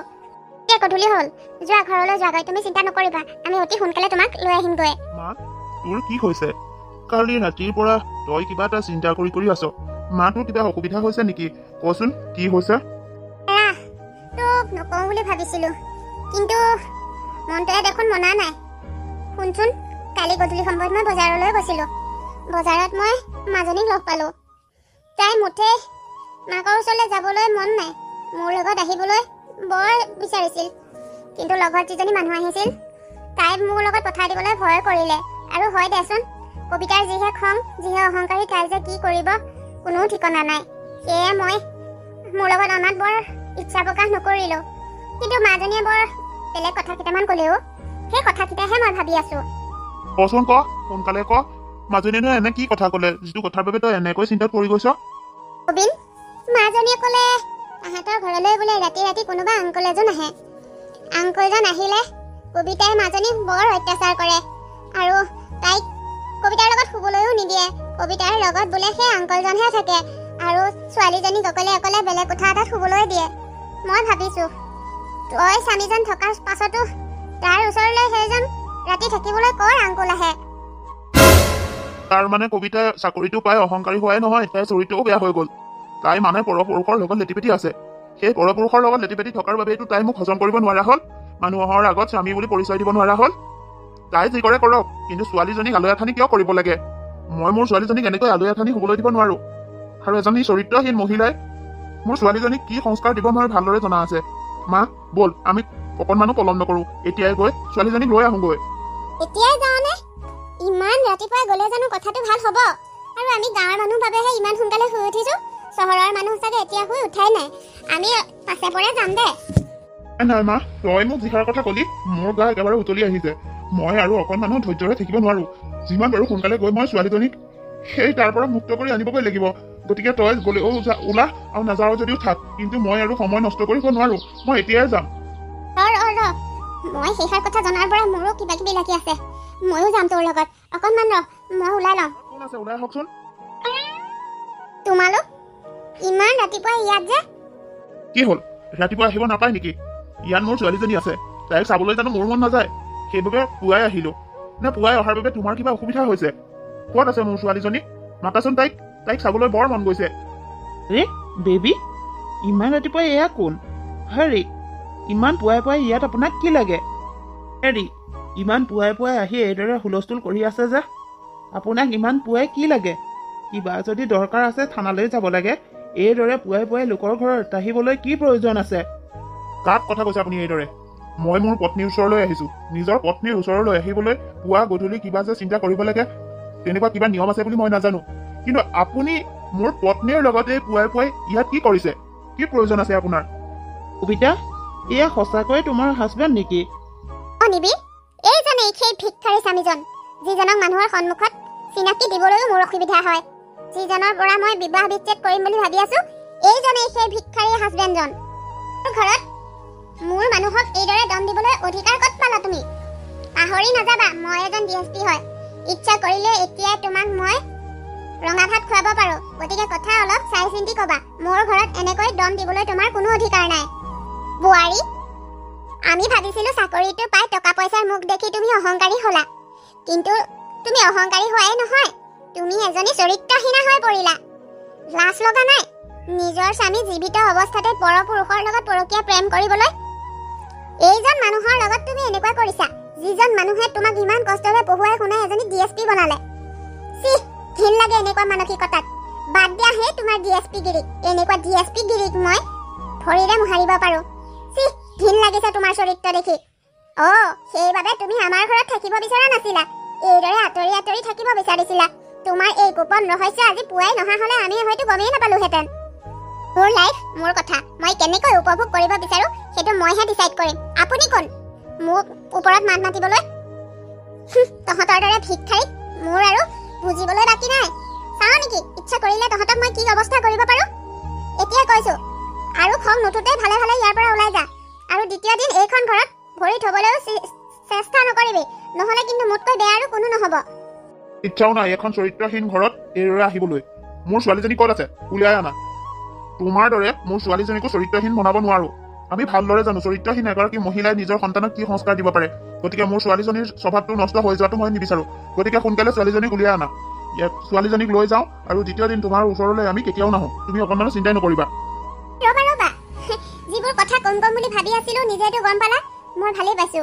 এতিয়া গধূলি হ'ল, যোৱা ঘৰলৈ যোৱাগৈ। তুমি চিন্তা নকৰিবা, আমি অতি সোনকালে তোমাক লৈ আহিমগৈ। মা, তোৰ কি হৈছে? কালি ৰাতিৰ পৰা তই কিবা এটা চিন্তা কৰি আছ। মা, তোৰ কিবা অসুবিধা হৈছে নেকি? কচোন, কি হৈছে? তোক নকওঁ বুলি ভাবিছিলো, কিন্তু মনটোৱে দেখোন মনা নাই। শুনচোন, কালি গধূলি সময়ত মই বজাৰলৈ গৈছিলো। বজাৰত মই মাজনীক লগ পালো। তাই মুঠেই মাকৰ ওচৰলৈ যাবলৈ মন নাই। মোৰ লগত আহিবলৈ বৰ বিচাৰিছিল। কিন্তু লগত যিজনী মানুহ আহিছিল, তাই মোৰ লগত পঠাই দিবলৈ ভয় কৰিলে। আৰু হয় দেচোন, কবিতাৰ যিহে খং, যিহে অহংকাৰী, তাই যে কি কৰিব কোনো ঠিকনা নাই। সেয়ে মই মোৰ লগত অনাত বৰ ইচ্ছা প্ৰকাশ নকৰিলো। কিন্তু মাজনীয়ে বৰ বেলেগ কথা কেইটামান ক'লেও, সেই কথাকেইটাহে মই ভাবি আছো। কচোন, ক সোনকালে ক। মাজনীয়েনো এনে কি কথা ক'লে যিটো কথাৰ বাবে তই এনেকৈ চিন্তাত পৰি গৈছ? কবিন, মাজনীয়ে ক'লে তাহাঁতৰ ঘৰলৈ বোলে ৰাতি ৰাতি কোনোবা আংকুল এজন আহে। আংকুলজন আহিলে কবিতাই মাজনীক বৰ অত্যাচাৰ কৰে। আৰু তাইক কবিতাৰ লগত শুবলৈও নিদিয়ে। কবিতাৰ লগত বোলে সেই আংকুলজনহে থাকে। আৰু ছোৱালীজনীক অকলে অকলে বেলেগ কোঠা এটাত শুবলৈ দিয়ে। মই ভাবিছো, তই স্বামীজন থকাৰ পাছতো তাৰ ওচৰলৈ সেইজন ৰাতি থাকিবলৈ ক'ৰ আংকুল আহে? তাৰ মানে কবিতাই চাকৰিটো পাই অহংকাৰী হোৱাই নহয়, তাইৰ চৰিত্ৰও বেয়া হৈ গ'ল। তাই মানে পৰপুৰুষৰ লগত লেটিপেটি আছে। সেই পৰপুৰুষৰ লগত লেটিপেটি থকাৰ বাবেইতো তাই মোক হজম কৰিব নোৱাৰা হ'ল। মানুহৰ আগত স্বামী বুলি পৰিচয় দিব নোৱাৰা হ'ল। তাই যি কৰে কৰক, কিন্তু ছোৱালীজনীক আলৈ আথানি কিয় কৰিব লাগে? মই মোৰ ছোৱালীজনীক এনেকৈ আলৈ আথানি শুবলৈ দিব নোৱাৰো। আৰু এজনী চৰিত্ৰহীন মহিলাই মোৰ ছোৱালীজনীক কি সংস্কাৰ দিব মই ভালদৰে জনা আছে। মা, ব'ল আমি অকণমানো পলম নকৰো, এতিয়াই গৈ ছোৱালীজনীক লৈ আহোগৈ। এতিয়াই যাওঁনে? ইমান ৰাতিপুৱাই গ'লে জানো কথাটো ভাল হ'ব? আৰু আমি গাঁৱৰ মানুহ বাবেহে ইমান সোনকালে শুই উঠিছো। চহৰৰ মানুহ চাগে এতিয়া শুই উঠাই নাই। আমি পাছে পৰে যাম দে। নাই মা, তই মোক যিষাৰ কথা কলি মোৰ গা একেবাৰে উতলি আহিছে। মই আৰু অকণমানো ধৈৰ্যৰে থাকিব নোৱাৰো। যিমান বাৰু সোনকালে গৈ মই ছোৱালীজনীক সেই তাৰ পৰা মুক্ত কৰি আনিবগৈ লাগিব। গতিকে তই গ'লেও ওলা আৰু নাযাও যদিও থাক, কিন্তু মই আৰু সময় নষ্ট কৰিব নোৱাৰো। মই এতিয়াই যাম। মই সেইষাৰ কথা জনাৰ পৰা মোৰো কিবা কিবি লাগি আছে। ময়ো যাম তোৰ লগত। অকণমান ৰ, মই ওলাই লওঁ। কোন আছে ওলাই আহকচোন। তোমালোক ইমান ৰাতিপুৱা ইয়াত যে? কি হ'ল, ৰাতিপুৱা আহিব নাপায় নেকি? ইয়াত মোৰ ছোৱালীজনী আছে, তাইক চাবলৈ জানো মোৰ মন নাযায়? সেইবাবে পুৱাই আহিলো। নে পুৱাই অহাৰ বাবে তোমাৰ কিবা অসুবিধা হৈছে? ক'ত আছে মোৰ ছোৱালীজনী? মাতাচোন তাইক। তাইক চাবলৈ বৰ মন গৈছে। বেবী, ইমান ৰাতিপুৱাই এয়া কোন? হেৰি, ইমান পুৱাই পুৱাই ইয়াত আপোনাক কি লাগে? হেৰি, ইমান পুৱাই পুৱাই আহি এইদৰে হুলস্থুল কৰি আছে যে? আপোনাক ইমান পুৱাই কি লাগে? কিবা যদি দৰকাৰ আছে থানালৈ যাব লাগে। এইদৰে পুৱাই পুৱাই লোকৰ ঘৰত আহিবলৈ কি প্ৰয়োজন আছে? কাক কথা কৈছে আপুনি এইদৰে? মই মোৰ পত্নীৰ ওচৰলৈ আহিছো। নিজৰ পত্নীৰ ওচৰলৈ আহিবলৈ পুৱা গধূলি কিবা যে চিন্তা কৰিব লাগে, তেনেকুৱা কিবা নিয়ম আছে বুলি মই নাজানো। কিন্তু আপুনি মোৰ পত্নীৰ লগতে পুৱাই পুৱাই ইয়াত কি কৰিছে? কি প্ৰয়োজন আছে আপোনাৰ? কবিতা, এয়া সঁচাকৈ তোমাৰ হাজবেণ্ড নেকি? নিবি, এইজনেই সেই ভিক্ষাৰী স্বামীজন, যিজনক মানুহৰ সন্মুখত চিনাকি দিবলৈও মোৰ অসুবিধা হয়। যিজনৰ পৰা মই বিবাহ বিচ্ছেদ কৰিম বুলি ভাবি আছো, এইজনেই সেই ভিক্ষাৰী হাজবেণ্ডজন। ঘৰত মোৰ মানুহক এইদৰে দম দিবলৈ অধিকাৰ ক'ত পালা তুমি? পাহৰি নাযাবা, মই এজন DSP হয়। ইচ্ছা কৰিলে এতিয়াই তোমাক মই ৰঙা ভাত খুৱাব পাৰো। গতিকে কথা অলপ চাই চিন্তি কবা। মোৰ ঘৰত এনেকৈ দম দিবলৈ তোমাৰ কোনো অধিকাৰ নাই। বোৱাৰী, আমি ভাবিছিলো চাকৰিটো পাই টকা পইচাৰ মুখ দেখি তুমি অহংকাৰী হলা, কিন্তু তুমি অহংকাৰী হোৱাই নহয়, তুমি এজনী চৰিত্ৰহীনা হৈ পৰিলা। লাজ লগা নাই নিজৰ স্বামী জীৱিত অৱস্থাতে পৰপুৰুষৰ লগত পৰকীয়া প্ৰেম কৰিবলৈ? এইজন মানুহৰ লগত তুমি এনেকুৱা কৰিছা, যিজন মানুহে তোমাক ইমান কষ্টৰে পঢ়ুৱাই শুনাই এজনী DSP বনালে। ঘিণ লাগে এনেকুৱা মানসিকতাত। বাদ দিয়া হে তোমাৰ DSP গিৰিক। এনেকুৱা DSP গিৰিক মই ভৰিৰে মোহাৰিব পাৰো। ঘিণ লাগিছে তোমাৰ চৰিত্ৰ দেখি। সেইবাবে তুমি আমাৰ ঘৰত থাকিব বিচৰা নাছিলা, এইদৰে আঁতৰি আঁতৰি থাকিব বিচাৰিছিলা। তোমাৰ এই গোপন ৰহস্য আজি পুৱাই নহা হলে আমি হয়তো গমেই নাপালোহেঁতেন। মোৰ লাইফ, মোৰ কথা, মই কেনেকৈ উপভোগ কৰিব বিচাৰো সেইটো মইহে ডিচাইড কৰিম। আপুনি কোন মোক ওপৰত মাত মাতিবলৈ? তহঁতৰ দৰে ভিক্ষাৰীক মোৰ আৰু বুজিবলৈ বাকী নাই। চাওঁ নেকি ইচ্ছা কৰিলে তহঁতক মই কি অৱস্থা কৰিব পাৰো? এতিয়া কৈছো, আৰু খং নুঠোতে ভালে ভালে ইয়াৰ পৰা ওলাই যা। আৰু দ্বিতীয় দিন এইখন ঘৰত ভৰি থবলৈও চেষ্টা নকৰিবি, নহলে কিন্তু মোতকৈ বেয়া আৰু কোনো নহব। ইচ্ছাও নাই এখন চৰিত্ৰহীন ঘৰত এইদৰে আহিবলৈ। মোৰ ছোৱালীজনী ক'ত আছে? উলিয়াই আনা। তোমাৰ দৰে মোৰ ছোৱালীজনীকো চৰিত্ৰহীন বনাব নোৱাৰো। আমি ভালদৰে জানো চৰিত্ৰহীন এগৰাকী মহিলাই নিজৰ সন্তানক কি সংস্কাৰ দিব পাৰে। গতিকে মোৰ ছোৱালীজনীৰ স্বভাৱটো নষ্ট হৈ যোৱাটো মই নিবিচাৰো। গতিকে সোনকালে ছোৱালীজনীক উলিয়াই আনা। ছোৱালীজনীক লৈ যাওঁ, আৰু দ্বিতীয় দিন তোমাৰ ওচৰলৈ আমি কেতিয়াও নাহো। তুমি অকণমানো চিন্তাই নকৰিবা। ৰবা, যিবোৰ কথা কম বুলি ভাবি আছিলো নিজেতো গম পালা। মই ভালেই পাইছো।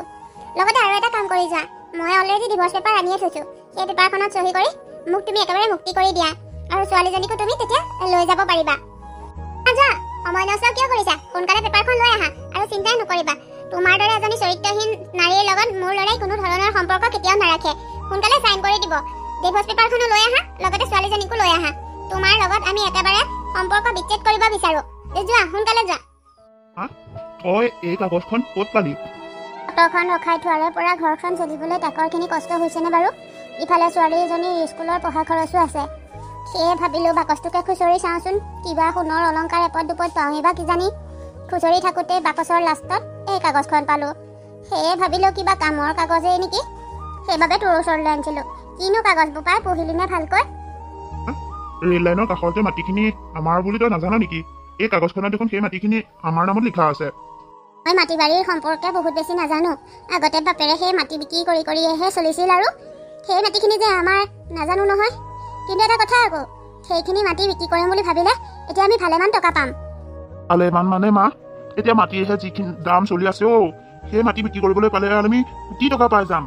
লগতে আৰু এটা কাম কৰি যোৱা, মই অলৰেডি ডিভৰ্চ পেপাৰ আনিয়ে থৈছো। সেই পেপাৰখনত চহী কৰি মোক তুমি একেবাৰে মুক্তি কৰি দিয়া, আৰু ছোৱালীজনীকো তুমি তেতিয়া লৈ যাব পাৰিবা। যোৱা, সময় নষ্ট কিয় কৰিছা? সোনকালে পেপাৰখন লৈ আহা, আৰু চিন্তাই নকৰিবা। তোমাৰ দৰে এজনী চৰিত্ৰহীন নাৰীৰ লগত মোৰ ল'ৰাই কোনো ধৰণৰ সম্পৰ্ক কেতিয়াও নাৰাখে। সোনকালে চাইন কৰি দিব। ডিভৰ্চ পেপাৰখনো লৈ আহা, লগতে ছোৱালীজনীকো লৈ আহা। তোমাৰ লগত আমি একেবাৰে সম্পৰ্ক বিচ্ছেদ কৰিব বিচাৰো। যোৱা, সোনকালে যোৱা। তই এই কাগজখন ক'ত পালি? অটোখন ৰখাই থোৱাৰে পৰা ঘৰখন চলিবলৈ তাকৰখিনি কষ্ট হৈছেনে বাৰু? ইফালে ছোৱালীজনীৰ স্কুলৰ পঢ়া খৰচো আছে। সেয়ে ভাবিলো বাকচটোকে খুচৰি চাওঁচোন, কিবা সোণৰ অলংকাৰ এপদ দুপদ পাওঁহি বা কিজানি। খুচৰি থাকোঁতে বাকচৰ লাষ্টত এই কাগজখন পালো। সেয়ে ভাবিলো কিবা কামৰ কাগজেই নেকি, সেইবাবে তোৰ ওচৰলৈ আনিছিলো। কিনো কাগজ বোপাই, পঢ়িলি নে ভালকৈ? ৰেল লাইনৰ কাষৰ যে মাটিখিনি আমাৰ বুলি তই নাজান নেকি? এই কাগজখনত দেখোন সেই মাটিখিনি আমাৰ নামত লিখা আছে। মই মাটি বাৰীৰ সম্পৰ্কে বহুত বেছি নাজানো। আগতে বাপেৰে সেই মাটি বিক্ৰী কৰি কৰিহে চলিছিল, আৰু সেই মাটিখিনি যে আমাৰ নাজানো নহয়। কিন্তু এটা কথা আকৌ, সেইখিনি মাটি বিক্ৰী কৰিম বুলি ভাবিলে এতিয়া আমি ভালেমান টকা পাম। ভালেমান মানে মা, এতিয়া মাটিৰহে যিখিনি দাম চলি আছে, সেই মাটি বিক্ৰী কৰিবলৈ পালে আমি কোটি টকা পাই যাম।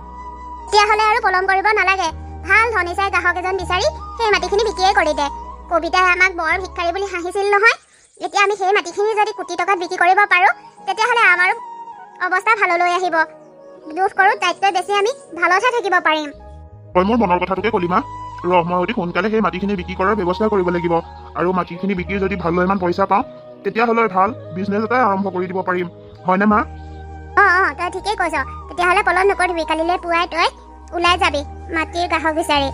তেতিয়াহ'লে আৰু পলম কৰিব নালাগে, ভাল ধনী চাই গ্ৰাহক এজন বিচাৰি সেই মাটিখিনি বিক্ৰীয়ে কৰি দে। কবিতাই আমাক বৰ ভিক্ষাৰী বুলি হাঁহিছিল নহয়। এতিয়া আমি সেই মাটিখিনি যদি কোটি টকাত বিক্ৰী কৰিব পাৰোঁ, তেতিয়াহ'লে আমাৰো অৱস্থা ভাললৈ আহিব। দুখ কৰোঁ তাইতকৈ বেছি আমি ভালতহে থাকিব পাৰিম। তই মোৰ মনৰ কথাটোকে ক'লি মা। মই অতি সোনকালে সেই মাটিখিনি বিক্ৰী কৰাৰ ব্যৱস্থা কৰিব লাগিব, আৰু মাটিখিনি বিক্ৰী যদি ভালদৰে পইচা পাওঁ, তেতিয়াহ'লে ভাল বিজনেছ এটাই আৰম্ভ কৰি দিব পাৰিম, হয়নে মা? তই ঠিকেই কৈছ। তেতিয়াহ'লে পলম নকৰিবি, কালিলৈ পুৱাই তই ওলাই যাবি মাটিৰ গ্ৰাহক বিচাৰি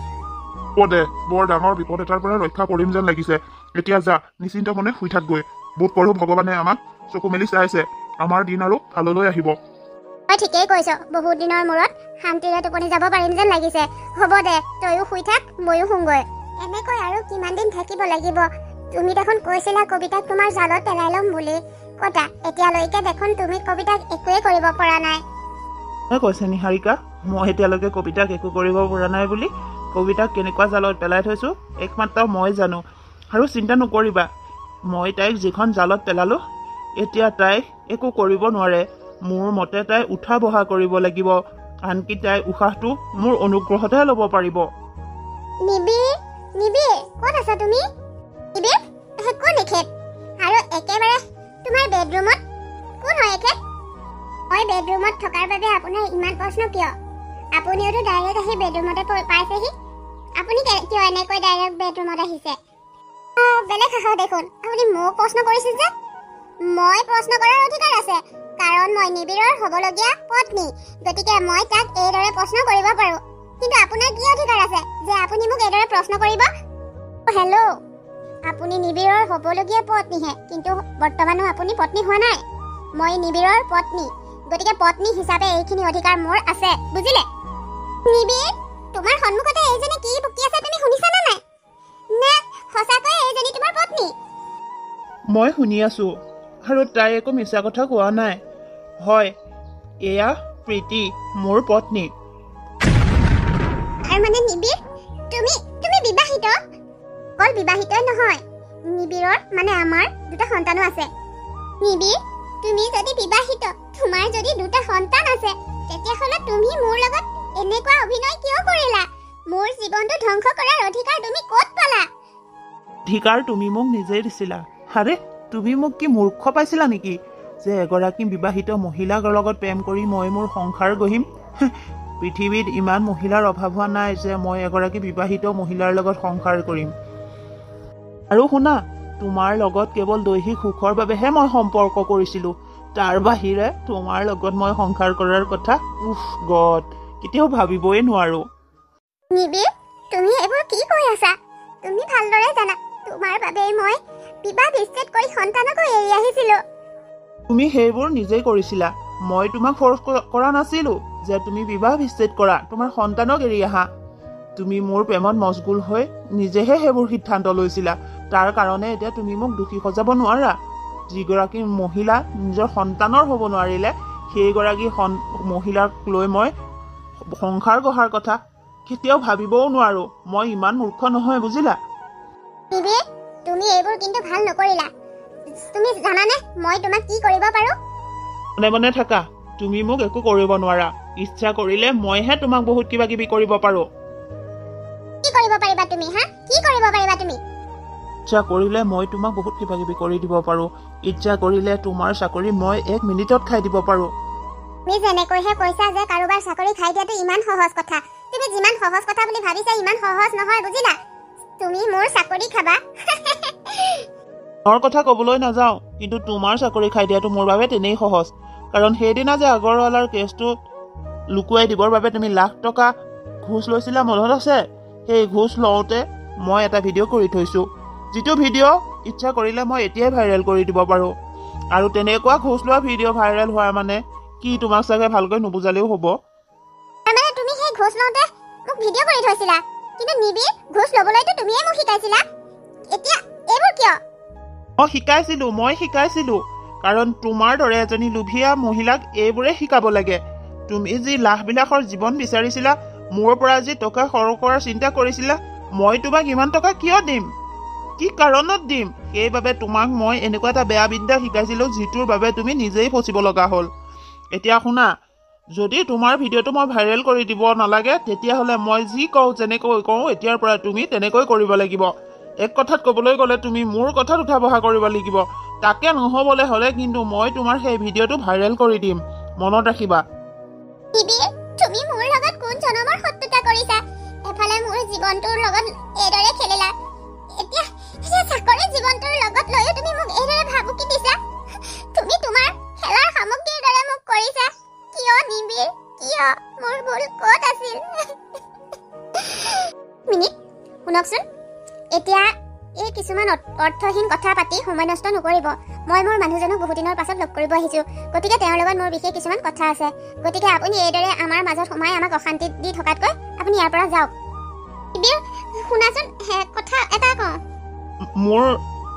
হ'ব দে বৰ ডাঙৰ বিপদ এটাৰ পৰা ৰক্ষা কৰিম যেন লাগিছে এতিয়া যা নিশ্চিন্ত মনে শুই থাকগৈ বোধ কৰোঁ ভগৱানে আমাক চকু মেলি চাইছে আমাৰ দিন আৰু ভাললৈ আহিব তই ঠিকেই কৈছ বহুত দিনৰ মূৰত শান্তিৰে টোপনি যাব পাৰিম যেন লাগিছে হ'ব দে তয়ো শুই থাক ময়ো শুংগৈ এনেকৈ আৰু কিমান দিন থাকিব লাগিব তুমি দেখোন কৈছিলা কবিতাক তোমাৰ জালত পেলাই ল'ম বুলি কটা এতিয়ালৈকে দেখোন তুমি কবিতাক একোৱে কৰিব পৰা নাই মই কৈছে নিহাৰিকা মই এতিয়ালৈকে কবিতাক একো কৰিব পৰা নাই বুলি কবিতাক কেনেকুৱা জালত পেলাই থৈছোঁ একমাত্ৰ মই জানো আৰু চিন্তা নকৰিবা মই তাইক যিখন জালত পেলালোঁ এতিয়া তাই একো কৰিব নোৱাৰে মোৰ মতে তাই উঠা বহা কৰিব লাগিব আনকি তাই উশাহটো মোৰ অনুগ্ৰহতহে ল'ব পাৰিব নিবিৰ ক'ত আছা তুমি নিবিৰ কোন এখেত আৰু একেবাৰে তোমাৰ বেডৰুমত কোন হয় এখেত মই বেডৰুমত থকাৰ বাবে আপোনাৰ ইমান প্ৰশ্ন কিয় আপুনিওতো ডাইৰেক্ট আহি বেডৰুমতে পাইছেহি আপুনি কিয় এনেকৈ ডাইৰেক্ট বেডৰুমত আহিছে বেলেগ শাখাও দেখোন আপুনি মোক প্ৰশ্ন কৰিছে যে মই প্ৰশ্ন কৰাৰ অধিকাৰ আছে কাৰণ মই নিবিৰৰ হ'বলগীয়া পত্নী গতিকে মই তাক এইদৰে প্ৰশ্ন কৰিব পাৰোঁ কিন্তু আপোনাৰ কি অধিকাৰ আছে যে আপুনি মোক এইদৰে প্ৰশ্ন কৰিব হেল্ল' আপুনি নিবিৰৰ হ'বলগীয়া পত্নীহে কিন্তু বৰ্তমানো আপুনি পত্নী হোৱা নাই মই নিবিৰৰ পত্নী গতিকে পত্নী হিচাপে এইখিনি অধিকাৰ মোৰ আছে বুজিলে নিবিৰ তোমাৰ সন্মুখতে এইজনী কি বকি আছে তুমি শুনিছানে নাই নে সঁচাকৈ এইজনী তোমাৰ পত্নী মই শুনি আছোঁ আৰু তাই একো মিছা কথা কোৱা নাই হয় এয়া প্ৰীতি মোৰ পত্নী আৰু মানে নিবিৰ তুমি বিবাহিত অকল বিবাহিতই নহয় নিবিৰৰ মানে আমাৰ দুটা সন্তানো আছে নিবিৰ তুমি যদি বিবাহিত তোমাৰ যদি দুটা সন্তান আছে তেতিয়াহ'লে তুমি মোৰ লগত এনেকুৱা অভিনয় কিয় কৰিলা মোৰ জীৱনটো ধ্বংস কৰাৰ অধিকাৰ তুমি ক'ত পালা অধিকাৰ তুমি মোক নিজেই দিছিলা আৰে তুমি মোক কি মূৰ্খ পাইছিলা নেকি যে এগৰাকী বিবাহিত মহিলাৰ লগত প্ৰেম কৰি মই মোৰ সংসাৰ গঢ়িম পৃথিৱীত ইমান মহিলাৰ অভাৱ হোৱা নাই যে মই এগৰাকী বিবাহিত মহিলাৰ লগত সংসাৰ কৰিম আৰু শুনা তোমাৰ লগত কেৱল দৈহিক সুখৰ বাবেহে মই সম্পৰ্ক কৰিছিলোঁ তাৰ বাহিৰে তোমাৰ লগত মই সংসাৰ কৰাৰ কথা উফ গড কেতিয়াও ভাবিবই নোৱাৰো নিবিৰ তুমি এইবোৰ কি কৈ আছা তুমি ভালদৰে জানা তোমাৰ বাবেই মই বিবাহ বিচ্ছেদ কৰি সন্তানকো এৰি আহিছিলোঁ তুমি সেইবোৰ নিজেই কৰিছিলা মই তোমাক ফৰ্চ কৰা নাছিলো যে তুমি বিবাহ বিচ্ছেদ কৰা তোমাৰ সন্তানক এৰি আহা তুমি মোৰ প্ৰেমত মছগুল হৈ নিজেহে সেইবোৰ সিদ্ধান্ত লৈছিলা তাৰ কাৰণে এতিয়া তুমি মোক দোষী সজাব নোৱাৰা যিগৰাকী মহিলা নিজৰ সন্তানৰ হ'ব নোৱাৰিলে সেইগৰাকী মহিলাক লৈ মই সংসাৰ গঢ়াৰ কথা কেতিয়াও ভাবিবও নোৱাৰো মই ইমান মূৰ্খ নহয় বুজিলা নিবিৰ তুমি এইবোৰ কিন্তু ভাল নকৰিলা তুমি জানানে মই তোমাক কি কৰিব পাৰো মনে মনে থাকা তুমি মোক একো কৰিব নোৱাৰা ইচ্ছা কৰিলে মইহে তোমাক বহুত কিবা কিবি কৰিব পাৰো কি কৰিব পাৰিবা তুমি কি কৰিব পাৰিবা তুমি ইচ্ছা কৰিলে মই তোমাক বহুত কিবা কিবি কৰি দিব পাৰো ইচ্ছা কৰিলে তোমাৰ চাকৰি মই 1 মিনিটত খাই দিব পাৰো তুমি যেনেকৈহে কৈছা যে কাৰোবাৰ চাকৰি খাই দিয়াটো ইমান সহজ কথা তুমি যিমান সহজ কথা বুলি ভাবিছা ইমান সহজ নহয় বুজিলা তুমি মোৰ চাকৰি খাবা মোৰ কথা ক'বলৈ নাযাওঁ কিন্তু তোমাৰ চাকৰি খাই দিয়াটো মোৰ বাবে তেনেই সহজ কাৰণ সেইদিনা যে আগৰৱালাৰ কেছটো লুকুৱাই দিবৰ বাবে তুমি লাখ টকা ঘোষ লৈছিলা মনত আছে সেই ঘোষ লওঁতে মই এটা ভিডিঅ' কৰি থৈছোঁ যিটো ভিডিঅ' ইচ্ছা কৰিলে মই এতিয়াই ভাইৰেল কৰি দিব পাৰোঁ আৰু তেনেকুৱা ঘোষ লোৱা ভিডিঅ' ভাইৰেল হোৱা মানে কি তোমাক চাগে ভালকৈ নুবুজালেও হ'ব মানে তুমি সেই ঘোষ লওঁতে মোক ভিডিঅ' কৰি থৈছিলা কিন্তু নিবিৰ ঘোষ ল'বলৈতো তুমিয়ে মোক শিকাইছিলা এতিয়া এইবোৰ কিয় মই শিকাইছিলোঁ কাৰণ তোমাৰ দৰে এজনী লোভীয়া মহিলাক এইবোৰে শিকাব লাগে তুমি যি লাখবিলাসৰ জীৱন বিচাৰিছিলা মোৰ পৰা যি টকা সৰহ কৰাৰ চিন্তা কৰিছিলা মই তোমাক ইমান টকা কিয় দিম কি কাৰণত দিম সেইবাবে তোমাক মই এনেকুৱা এটা বেয়া বিদ্যা শিকাইছিলোঁ যিটোৰ বাবে তুমি নিজেই ফচিব লগা হ'ল এতিয়া শুনা যদি তোমাৰ ভিডিঅ'টো মই ভাইৰেল কৰি দিব নালাগে তেতিয়াহ'লে মই যি কওঁ যেনেকৈ কওঁ এতিয়াৰ পৰা তুমি তেনেকৈ কৰিব লাগিব এক কথাত ক'বলৈ গ'লে তুমি মোৰ কথাত উঠা বহা কৰিব লাগিব তাকে নহ'বলৈ হ'লে কিন্তু মই তোমাৰ সেই ভিডিঅ'টো ভাইৰেল কৰি দিম মনত ৰাখিবা নিবিৰ তুমি মোৰ লগত কোন জনমৰ শত্ৰুতা কৰিছা এফালে মোৰ জীৱনটোৰ লগত এইদৰে খেলিলা এতিয়া চাকৰি জীৱনটোৰ লগত লৈও তুমি মোক এইদৰে ভাবুকি দিছা তুমি তোমাৰ খেলাৰ সামগ্ৰীৰ দৰে মোক কৰিছা কিয় নিবিৰ কিয় কিয় মোৰ ভুল ক'ত আছিল মিনিট শুনকচোন এতিয়া এই কিছুমান অৰ্থহীন কথা পাতি সময় নষ্ট নকৰিব মই মোৰ মানুহজনক বহুত দিনৰ পাছত লগ কৰিব আহিছোঁ গতিকে তেওঁৰ লগত মোৰ বিশেষ কিছুমান কথা আছে গতিকে আপুনি এইদৰে আমাৰ মাজত সোমাই আমাক অশান্তি দি থকাতকৈ আপুনি ইয়াৰ পৰা যাওক শুনাচোন কথা এটা কওঁ মোৰ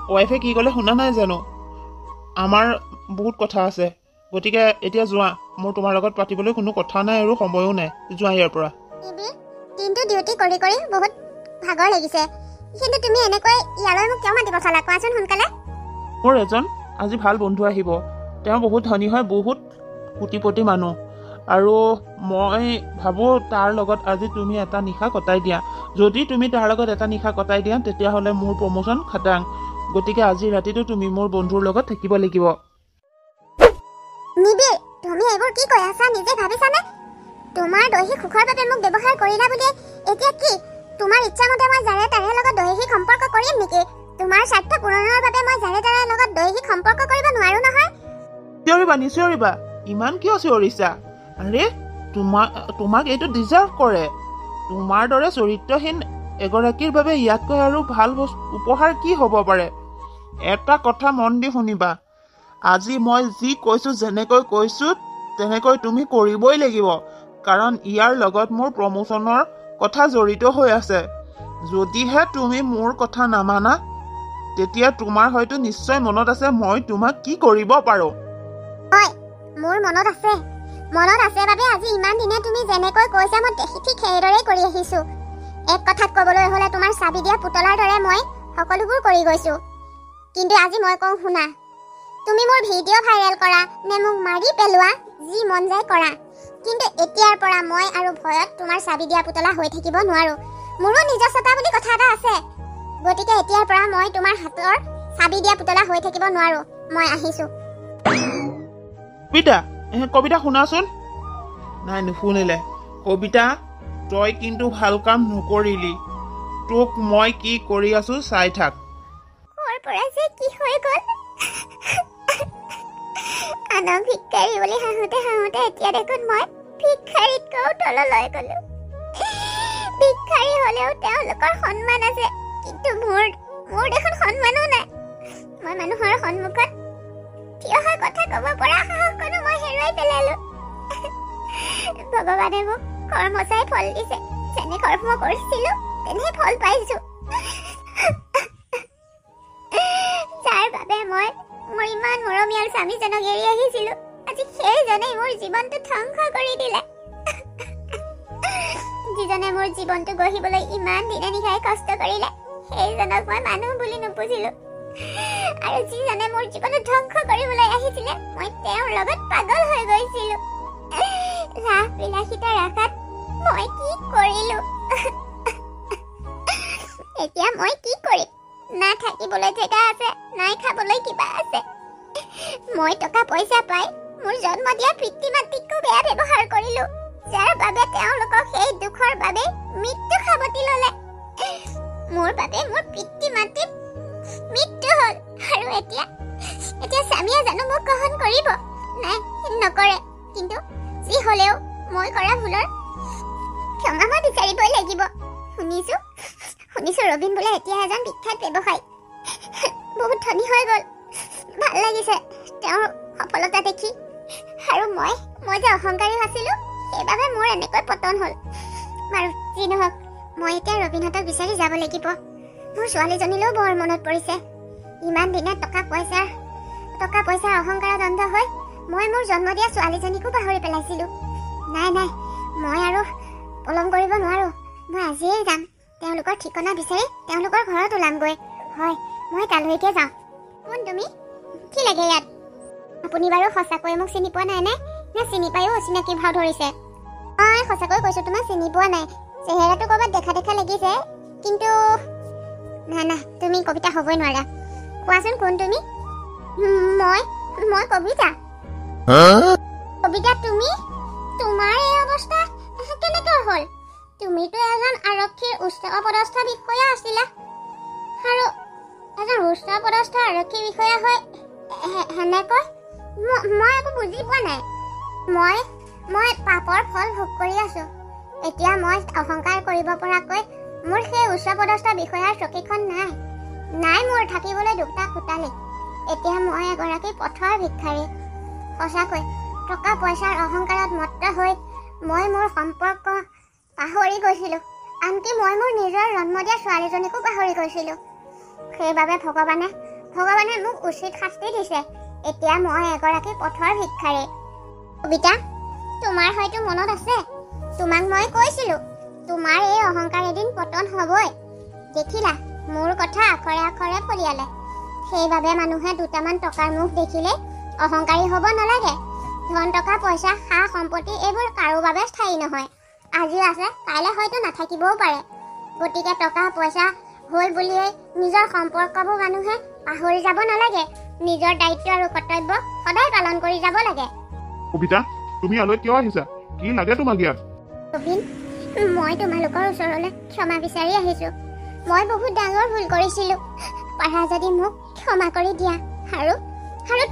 ৱাইফে কি ক'লে শুনা নাই জানো আমাৰ বহুত কথা আছে গতিকে এতিয়া যোৱা মোৰ তোমাৰ লগত পাতিবলৈ কোনো কথা নাই আৰু সময়ো নাই যোৱা ইয়াৰ পৰা দিনটো ডিউটি কৰি কৰি বহুত ভাগৰ লাগিছে কিন্তু তুমি এনেকৈ ইয়ালৈ মোক কিয় মাতি পঠালা কোৱাচোন সোনকালে মোৰ এজন আজি ভাল বন্ধু আহিব তেওঁ বহুত ধনী হয় বহুত কোটিপতি মানুহ আৰু মই ভাবোঁ তাৰ লগত আজি তুমি এটা নিশা কটাই দিয়া যদি তুমি তাৰ লগত এটা নিশা কটাই দিয়া তেতিয়াহ'লে মোৰ প্ৰমোশ্যন খাটাং গতিকে আজি ৰাতিটো তুমি মোৰ বন্ধুৰ লগত থাকিব লাগিব নিবিৰ তুমি এইবোৰ কি কৈ আছা নিজে ভাবিছানে তোমাৰ দৈহিক সুখৰ বাবে মোক ব্যৱহাৰ কৰিলা বুলি এতিয়া কি তোমাৰ ইচ্ছামতে মই যাৰে তাৰে লগত দৈহিক সম্পৰ্ক কৰিম নেকি তোমাৰ স্বাৰ্থ পূৰণৰ বাবে মই যাৰে তাৰে লগত দৈহিক সম্পৰ্ক কৰিব নোৱাৰো নহয় নিচিঞৰিবা ইমান কিয় চিঞৰিছা আৰে তোমাক এইটো ডিজাৰ্ভ কৰে তোমাৰ দৰে চৰিত্ৰহীন এগৰাকীৰ বাবে ইয়াতকৈ আৰু ভাল উপহাৰ কি হ'ব পাৰে এটা কথা মন দি শুনিবা আজি মই যি কৈছোঁ যেনেকৈ কৈছোঁ তেনেকৈ তুমি কৰিবই লাগিব কাৰণ ইয়াৰ লগত মোৰ প্ৰমোশ্যনৰ কথা জড়িত হৈ আছে যদিহে তুমি মোৰ কথা নামানা তেতিয়া তোমাৰ হয়তো নিশ্চয় মনত আছে মই তোমাক কি কৰিব পাৰোঁ হয় মোৰ মনত আছে বাবে আজি ইমান দিনে তুমি যেনেকৈ কৈছা মই ঠিক সেইদৰেই কৰি আহিছোঁ এক কথাত ক'বলৈ হ'লে তোমাৰ চাবি দিয়া পুতলাৰ দৰে মই সকলোবোৰ কৰি গৈছোঁ কিন্তু আজি মই কওঁ শুনা তুমি মোৰ ভিডিঅ' ভাইৰেল কৰা নে মোক মাৰি পেলোৱা যি মন যায় কৰা কিন্তু এতিয়াৰ পৰা মই আৰু ভয়ত তোমাৰ চাবি দিয়া পুতলা হৈ থাকিব নোৱাৰো মোৰো নিজস্বতা বুলি কথা এটা আছে গতিকে এতিয়াৰ পৰা মই তোমাৰ হাতৰ চাবি দিয়া পুতলা হৈ থাকিব নোৱাৰো মই আহিছোঁ কবিতা শুনাচোন নাই নুশুনিলে কবিতা তই কিন্তু ভাল কাম নকৰিলি তোক মই কি কৰি আছো চাই থাক পৰা যে কি হৈ গ'ল আনক ভিক্ষাৰী বুলি হাঁহোতে এতিয়া দেখোন মই ভিক্ষাৰীতকৈও তললৈ গ'লো ভিক্ষাৰী হ'লেও তেওঁলোকৰ সন্মান আছে কিন্তু মোৰ দেখোন সন্মানো নাই মই মানুহৰ সন্মুখত থিয় হৈ কথা ক'ব পৰা সাহসকনো মই হেৰুৱাই পেলালো ভগৱানে মোক কৰ্ম চাই ফল দিছে যেনে কৰ্ম কৰিছিলো তেনে ফল পাইছো যাৰ বাবে মই মোৰ ইমান মৰমীয়াল স্বামীজনক এৰি আহিছিলো আজি সেইজনেই মোৰ জীৱনটো ধ্বংস কৰি দিলে যিজনে মোৰ জীৱনটো গঢ়িবলৈ ইমান দিনে নিশাই কষ্ট কৰিলে সেইজনক মই মানুহ বুলি নুবুজিলো আৰু যিজনে মোৰ জীৱনটো ধ্বংস কৰিবলৈ আহিছিলে মই তেওঁৰ লগত পাগল হৈ গৈছিলো লাভ বিলাসিতাৰ আশাত মই কি কৰিলো এতিয়া মই কি কৰিম না থাকিবলৈ জেগা আছে নাই খাবলৈ কিবা আছে মই টকা পইচা পাই মোৰ জন্ম দিয়া পিতৃ মাতৃকো বেয়া ব্যৱহাৰ কৰিলো যাৰ বাবে তেওঁলোকক সেই দুখৰ বাবে মৃত্যু সাৱটি ল'লে মোৰ বাবে মোৰ পিতৃ মাতৃ মৃত্যু হ'ল আৰু এতিয়া স্বামীয়ে জানো মোক গ্ৰহণ কৰিব নাই নকৰে কিন্তু যি হ'লেও মই কৰা ভুলৰ ক্ষমা মই বিচাৰিবই লাগিব শুনিছো ৰবীন বোলে এতিয়া এজন বিখ্যাত ব্যৱসায়ী বহুত ধনী হৈ গ'ল ভাল লাগিছে তেওঁৰ সফলতা দেখি আৰু মই যে অহংকাৰী আছিলো সেইবাবে মোৰ এনেকৈ পতন হ'ল বাৰু যি নহওক মই এতিয়া ৰবীনহঁতক বিচাৰি যাব লাগিব মোৰ ছোৱালীজনীলৈও বৰ মনত পৰিছে ইমান দিনে টকা পইচাৰ অহংকাৰত অন্ধ হৈ মই মোৰ জন্ম দিয়া ছোৱালীজনীকো পাহৰি পেলাইছিলো নাই মই আৰু পলম কৰিব নোৱাৰো মই আজিয়েই যাম তেওঁলোকৰ ঠিকনা বিচাৰি তেওঁলোকৰ ঘৰত ওলামগৈ হয় মই তালৈকে যাওঁ কোন তুমি কি লাগে ইয়াত আপুনি বাৰু সঁচাকৈ মোক চিনি পোৱা নাই নে চিনি পায়ো অচিনাকি ভাও ধৰিছে মই সঁচাকৈ কৈছো তোমাক চিনি পোৱা নাই চেহেৰাটো ক'ৰবাত দেখা লাগিছে কিন্তু না তুমি কবিতা হ'বই নোৱাৰা কোৱাচোন কোন তুমি মই কবিতা তুমি তোমাৰ এই অৱস্থা কেনেকৈ হ'ল তুমিতো এজন আৰক্ষীৰ উচ্চপদস্থ বিষয়া আছিলা আৰু এজন উচ্চপদস্থ আৰক্ষী বিষয়া হৈ সেনেকৈ মই একো বুজি পোৱা নাই মই পাপৰ ফল ভোগ কৰি আছো। এতিয়া মই অহংকাৰ কৰিব পৰাকৈ মোৰ সেই উচ্চপদস্থ বিষয়াৰ চকীখন নাই মোৰ থাকিবলৈ দুটা খোটালি। এতিয়া মই এগৰাকী পথৰ ভিক্ষাৰী। সঁচাকৈ টকা পইচাৰ অহংকাৰত মত্ত হৈ মই মোৰ সম্পৰ্ক পাহৰি গৈছিলো। আনকি মই মোৰ নিজৰ জন্ম দিয়া ছোৱালীজনীকো পাহৰি গৈছিলো। সেইবাবে ভগৱানে মোক উচিত শাস্তি দিছে। এতিয়া মই এগৰাকী পথৰ ভিক্ষাৰী। কবিতা, তোমাৰ হয়তো মনত আছে, তোমাক মই কৈছিলো তোমাৰ এই অহংকাৰ এদিন পতন হবই। দেখিলা, মোৰ কথা আখৰে আখৰে ফলিয়ালে। সেইবাবে মানুহে দুটামান টকাৰ মুখ দেখিলে অহংকাৰী হ'ব নালাগে। ধন টকা পইচা সা সম্পত্তি এইবোৰ কাৰো বাবে স্থায়ী নহয়। আজি আছে, কাইলৈ হয়তো নাথাকিবও পাৰে। গতিকে টকা পইচা হ'ল বুলিয়েই নিজৰ সম্পৰ্কবোৰ মানুহে পাহৰি যাব নালাগে। নিজৰ দায়িত্ব আৰু কৰ্তব্য সদায় পালন কৰি যাব লাগে। কবিতা, তুমি ইয়ালৈ কিয় আহিছা? কি লাগে তোমাক ইয়াত? প্ৰবীণ, মই তোমালোকৰ ওচৰলৈ ক্ষমা বিচাৰি আহিছো। মই বহুত ডাঙৰ ভুল কৰিছিলো। পাৰা যদি মোক ক্ষমা কৰি দিয়া আৰু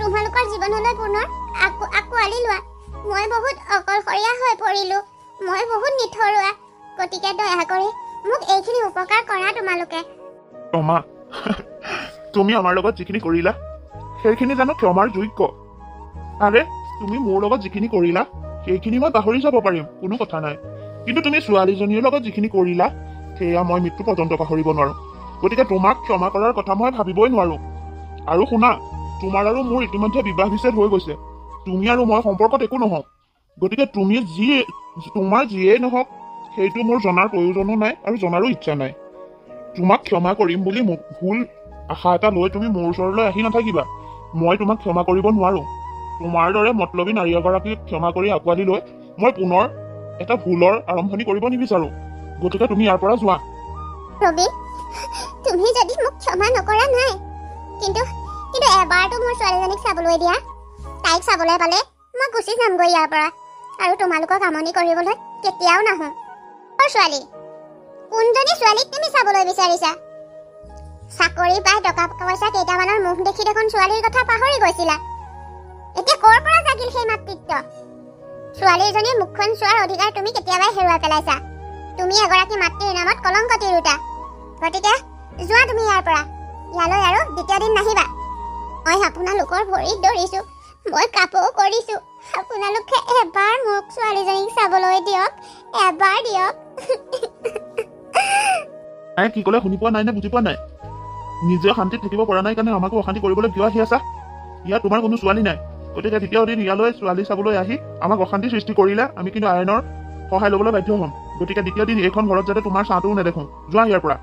তোমালোকৰ জীৱনলৈ পুনৰ আঁকোৱালি লোৱা। মই বহুত অকলশৰীয়া হৈ পৰিলো। মই বহুত নিথৰুৱা। গতিকে দয়া কৰি মোক এইখিনি উপকাৰ কৰা তোমালোকে। ক্ষমা? তুমি আমাৰ লগত যিখিনি কৰিলা সেইখিনি জানো ক্ষমাৰ যোগ্য? আৰে, তুমি মোৰ লগত যিখিনি কৰিলা সেইখিনি মই পাহৰি যাব পাৰিম, কোনো কথা নাই। কিন্তু তুমি ছোৱালীজনীৰ লগত যিখিনি কৰিলা সেয়া মই মৃত্যু পৰ্যন্ত পাহৰিব নোৱাৰো। গতিকে তোমাক ক্ষমা কৰাৰ কথা মই ভাবিবই নোৱাৰো। আৰু শুনা, তোমাৰ আৰু মোৰ ইতিমধ্যে বিবাহ বিচ্ছেদ হৈ গৈছে। তুমি আৰু মই সম্পৰ্কত একো নহওঁ। গতিকে তোমাৰ যিয়েই নহওক সেইটো মোৰ জনাৰ প্ৰয়োজনো নাই আৰু জনাৰো ইচ্ছা নাই। তোমাক ক্ষমা কৰিম বুলি মোক ভুল আশা এটা লৈ তুমি মোৰ ওচৰলৈ আহি নাথাকিবা। মই তোমাক ক্ষমা কৰিব নোৱাৰো। তোমাৰ দৰে মতলবী নাৰী এগৰাকীক ক্ষমা কৰি আঁকোৱালি লৈ মই পুনৰ এটা ভুলৰ আৰম্ভণি কৰিব নিবিচাৰো। গতিকে তুমি ইয়াৰ পৰা যোৱা। প্ৰবীণ, তুমি যদি মোক ক্ষমা নকৰা নাই, কিন্তু এবাৰতো মোৰ ছোৱালীজনীক চাবলৈ দিয়া। তাইক চাবলৈ পালে মই গুচি যামগৈ ইয়াৰ পৰা আৰু তোমালোকক আমনি কৰিবলৈ কেতিয়াও নাহো। ছোৱালী, কোনজনী ছোৱালীক তুমি চাবলৈ বিচাৰিছা? চাকৰি পাই টকা পইচা কেইটামানৰ মুখ দেখি দেখোন ছোৱালীৰ কথা পাহৰি গৈছিলা। এতিয়া ক'ৰ পৰা জাগিল সেই মাতৃত্ব? ছোৱালীজনীৰ মুখখন চোৱাৰ অধিকাৰ তুমি কেতিয়াবাই হেৰুৱাই পেলাইছা। তুমি এগৰাকী মাতৃৰ নামত কলংক তিৰোতা। গতিকে যোৱা তুমি ইয়াৰ পৰা। ইয়ালৈ আৰু দ্বিতীয় দিন নাহিবা। মই আপোনালোকৰ ভৰিত ধৰিছো, মই কাপো কৰিছো। আপোনালোকে এবাৰ মোক ছোৱালীজনীক চাবলৈ দিয়ক, এবাৰ দিয়ক। কি ক'লে শুনি পোৱা নাই নে বুজি পোৱা নাই? নিজে শান্তিত থাকিব পৰা নাই কাৰণে আমাকো অশান্তি কৰিবলৈ কিয় আহি আছা? ইয়াত তোমাৰ কোনো ছোৱালী নাই। গতিকে দ্বিতীয় দিন ইয়ালৈ ছোৱালী চাবলৈ আহি আমাক অশান্তি সৃষ্টি কৰিলে আমি কিন্তু আইনৰ সহায় ল'বলৈ বাধ্য হ'ম। গতিকে দ্বিতীয় দিন এইখন ঘৰত যাতে তোমাৰ ছাঁটোও নেদেখোঁ। যোৱা ইয়াৰ পৰা।